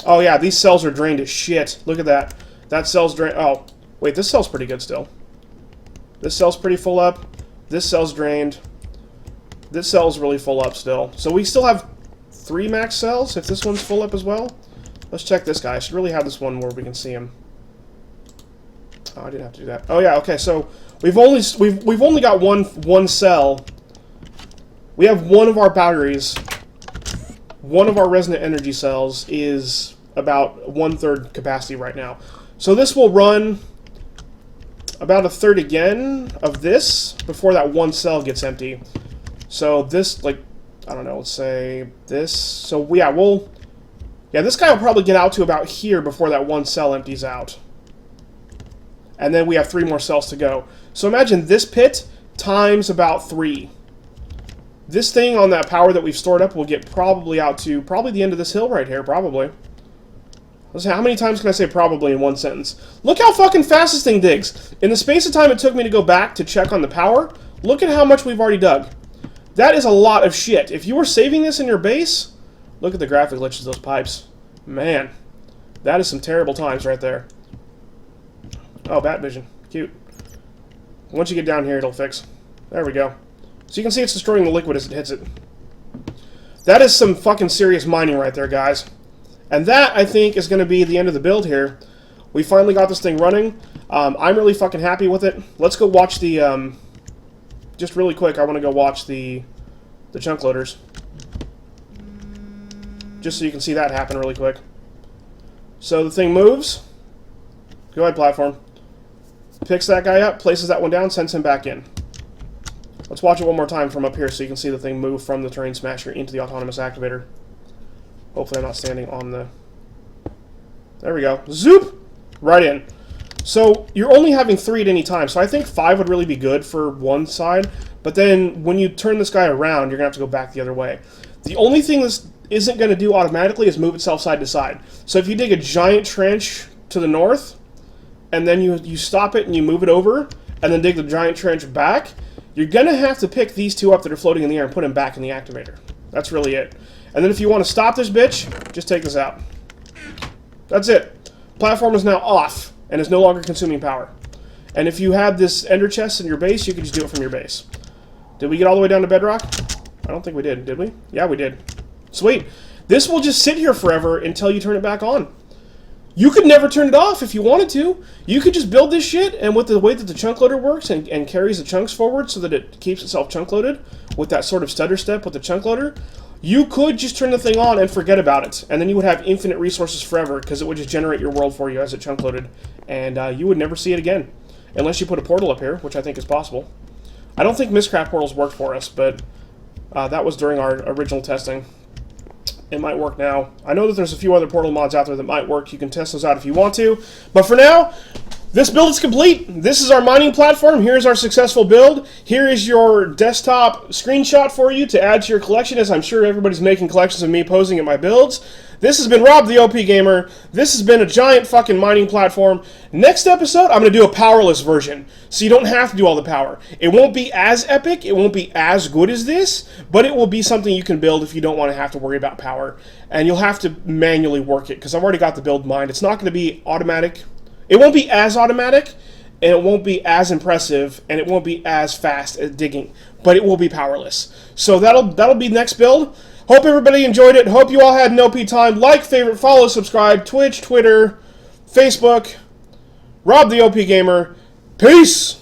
Oh yeah, these cells are drained as shit. Look at that. That cell's drained. Oh, wait, this cell's pretty good still. This cell's pretty full up. This cell's drained. This cell's really full up still. So we still have 3 max cells if this one's full up as well. Let's check this guy. I should really have this one where we can see him. Oh, I didn't have to do that. Oh yeah, okay, so we've only got one cell. We have one of our batteries. One of our resonant energy cells is about 1/3 capacity right now. So this will run about 1/3 again of this before that one cell gets empty. So this, like, I don't know, let's say this. So yeah, this guy will probably get out to about here before that one cell empties out. And then we have 3 more cells to go. So imagine this pit times about 3. This thing on that power that we've stored up will get probably out to probably the end of this hill right here, probably. Let's see, how many times can I say probably in one sentence? Look how fucking fast this thing digs. In the space of time it took me to go back to check on the power, look at how much we've already dug. That is a lot of shit. If you were saving this in your base, look at the graphic glitches of those pipes. Man, that is some terrible times right there. Oh, bat vision. Cute. Once you get down here, it'll fix. There we go. So you can see it's destroying the liquid as it hits it. That is some fucking serious mining right there, guys. And that, I think, is going to be the end of the build here. We finally got this thing running. I'm really fucking happy with it. Let's go watch the... just really quick, I want to go watch the chunk loaders. Just so you can see that happen really quick. So the thing moves. Go ahead, platform. Picks that guy up, places that one down, sends him back in. Let's watch it one more time from up here so you can see the thing move from the terrain smasher into the autonomous activator. Hopefully I'm not standing on the... There we go. Zoop! Right in. So you're only having 3 at any time, so I think 5 would really be good for one side, but then when you turn this guy around, you're going to have to go back the other way. The only thing this isn't going to do automatically is move itself side to side. So if you dig a giant trench to the north, and then you stop it and you move it over, and then dig the giant trench back, you're going to have to pick these 2 up that are floating in the air and put them back in the activator. That's really it. And then if you want to stop this bitch, just take this out. That's it. Platform is now off and is no longer consuming power. And if you had this ender chest in your base, you could just do it from your base. Did we get all the way down to bedrock? I don't think we did we? Yeah, we did. Sweet. This will just sit here forever until you turn it back on. You could never turn it off if you wanted to. You could just build this shit, and with the way that the chunk loader works and carries the chunks forward so that it keeps itself chunk loaded with that sort of stutter step with the chunk loader, you could just turn the thing on and forget about it, and then you would have infinite resources forever because it would just generate your world for you as it chunk loaded, and you would never see it again. Unless you put a portal up here, which I think is possible. I don't think Mistcraft portals worked for us, but that was during our original testing. It might work now. I know that there's a few other portal mods out there that might work. You can test those out if you want to. But for now, this build is complete. This is our mining platform. Here's our successful build. Here is your desktop screenshot for you to add to your collection, as I'm sure everybody's making collections of me posing at my builds. This has been Rob the OPGamer. This has been a giant fucking mining platform. Next episode, I'm going to do a powerless version, so you don't have to do all the power. It won't be as epic, it won't be as good as this, but it will be something you can build if you don't want to have to worry about power. And you'll have to manually work it, because I've already got the build mined. It's not going to be automatic. It won't be as automatic, and it won't be as impressive, and it won't be as fast at digging, but it will be powerless. So that'll be next build. Hope everybody enjoyed it. Hope you all had an OP time. Like, favorite, follow, subscribe, Twitch, Twitter, Facebook. Rob the OPGamer. Peace!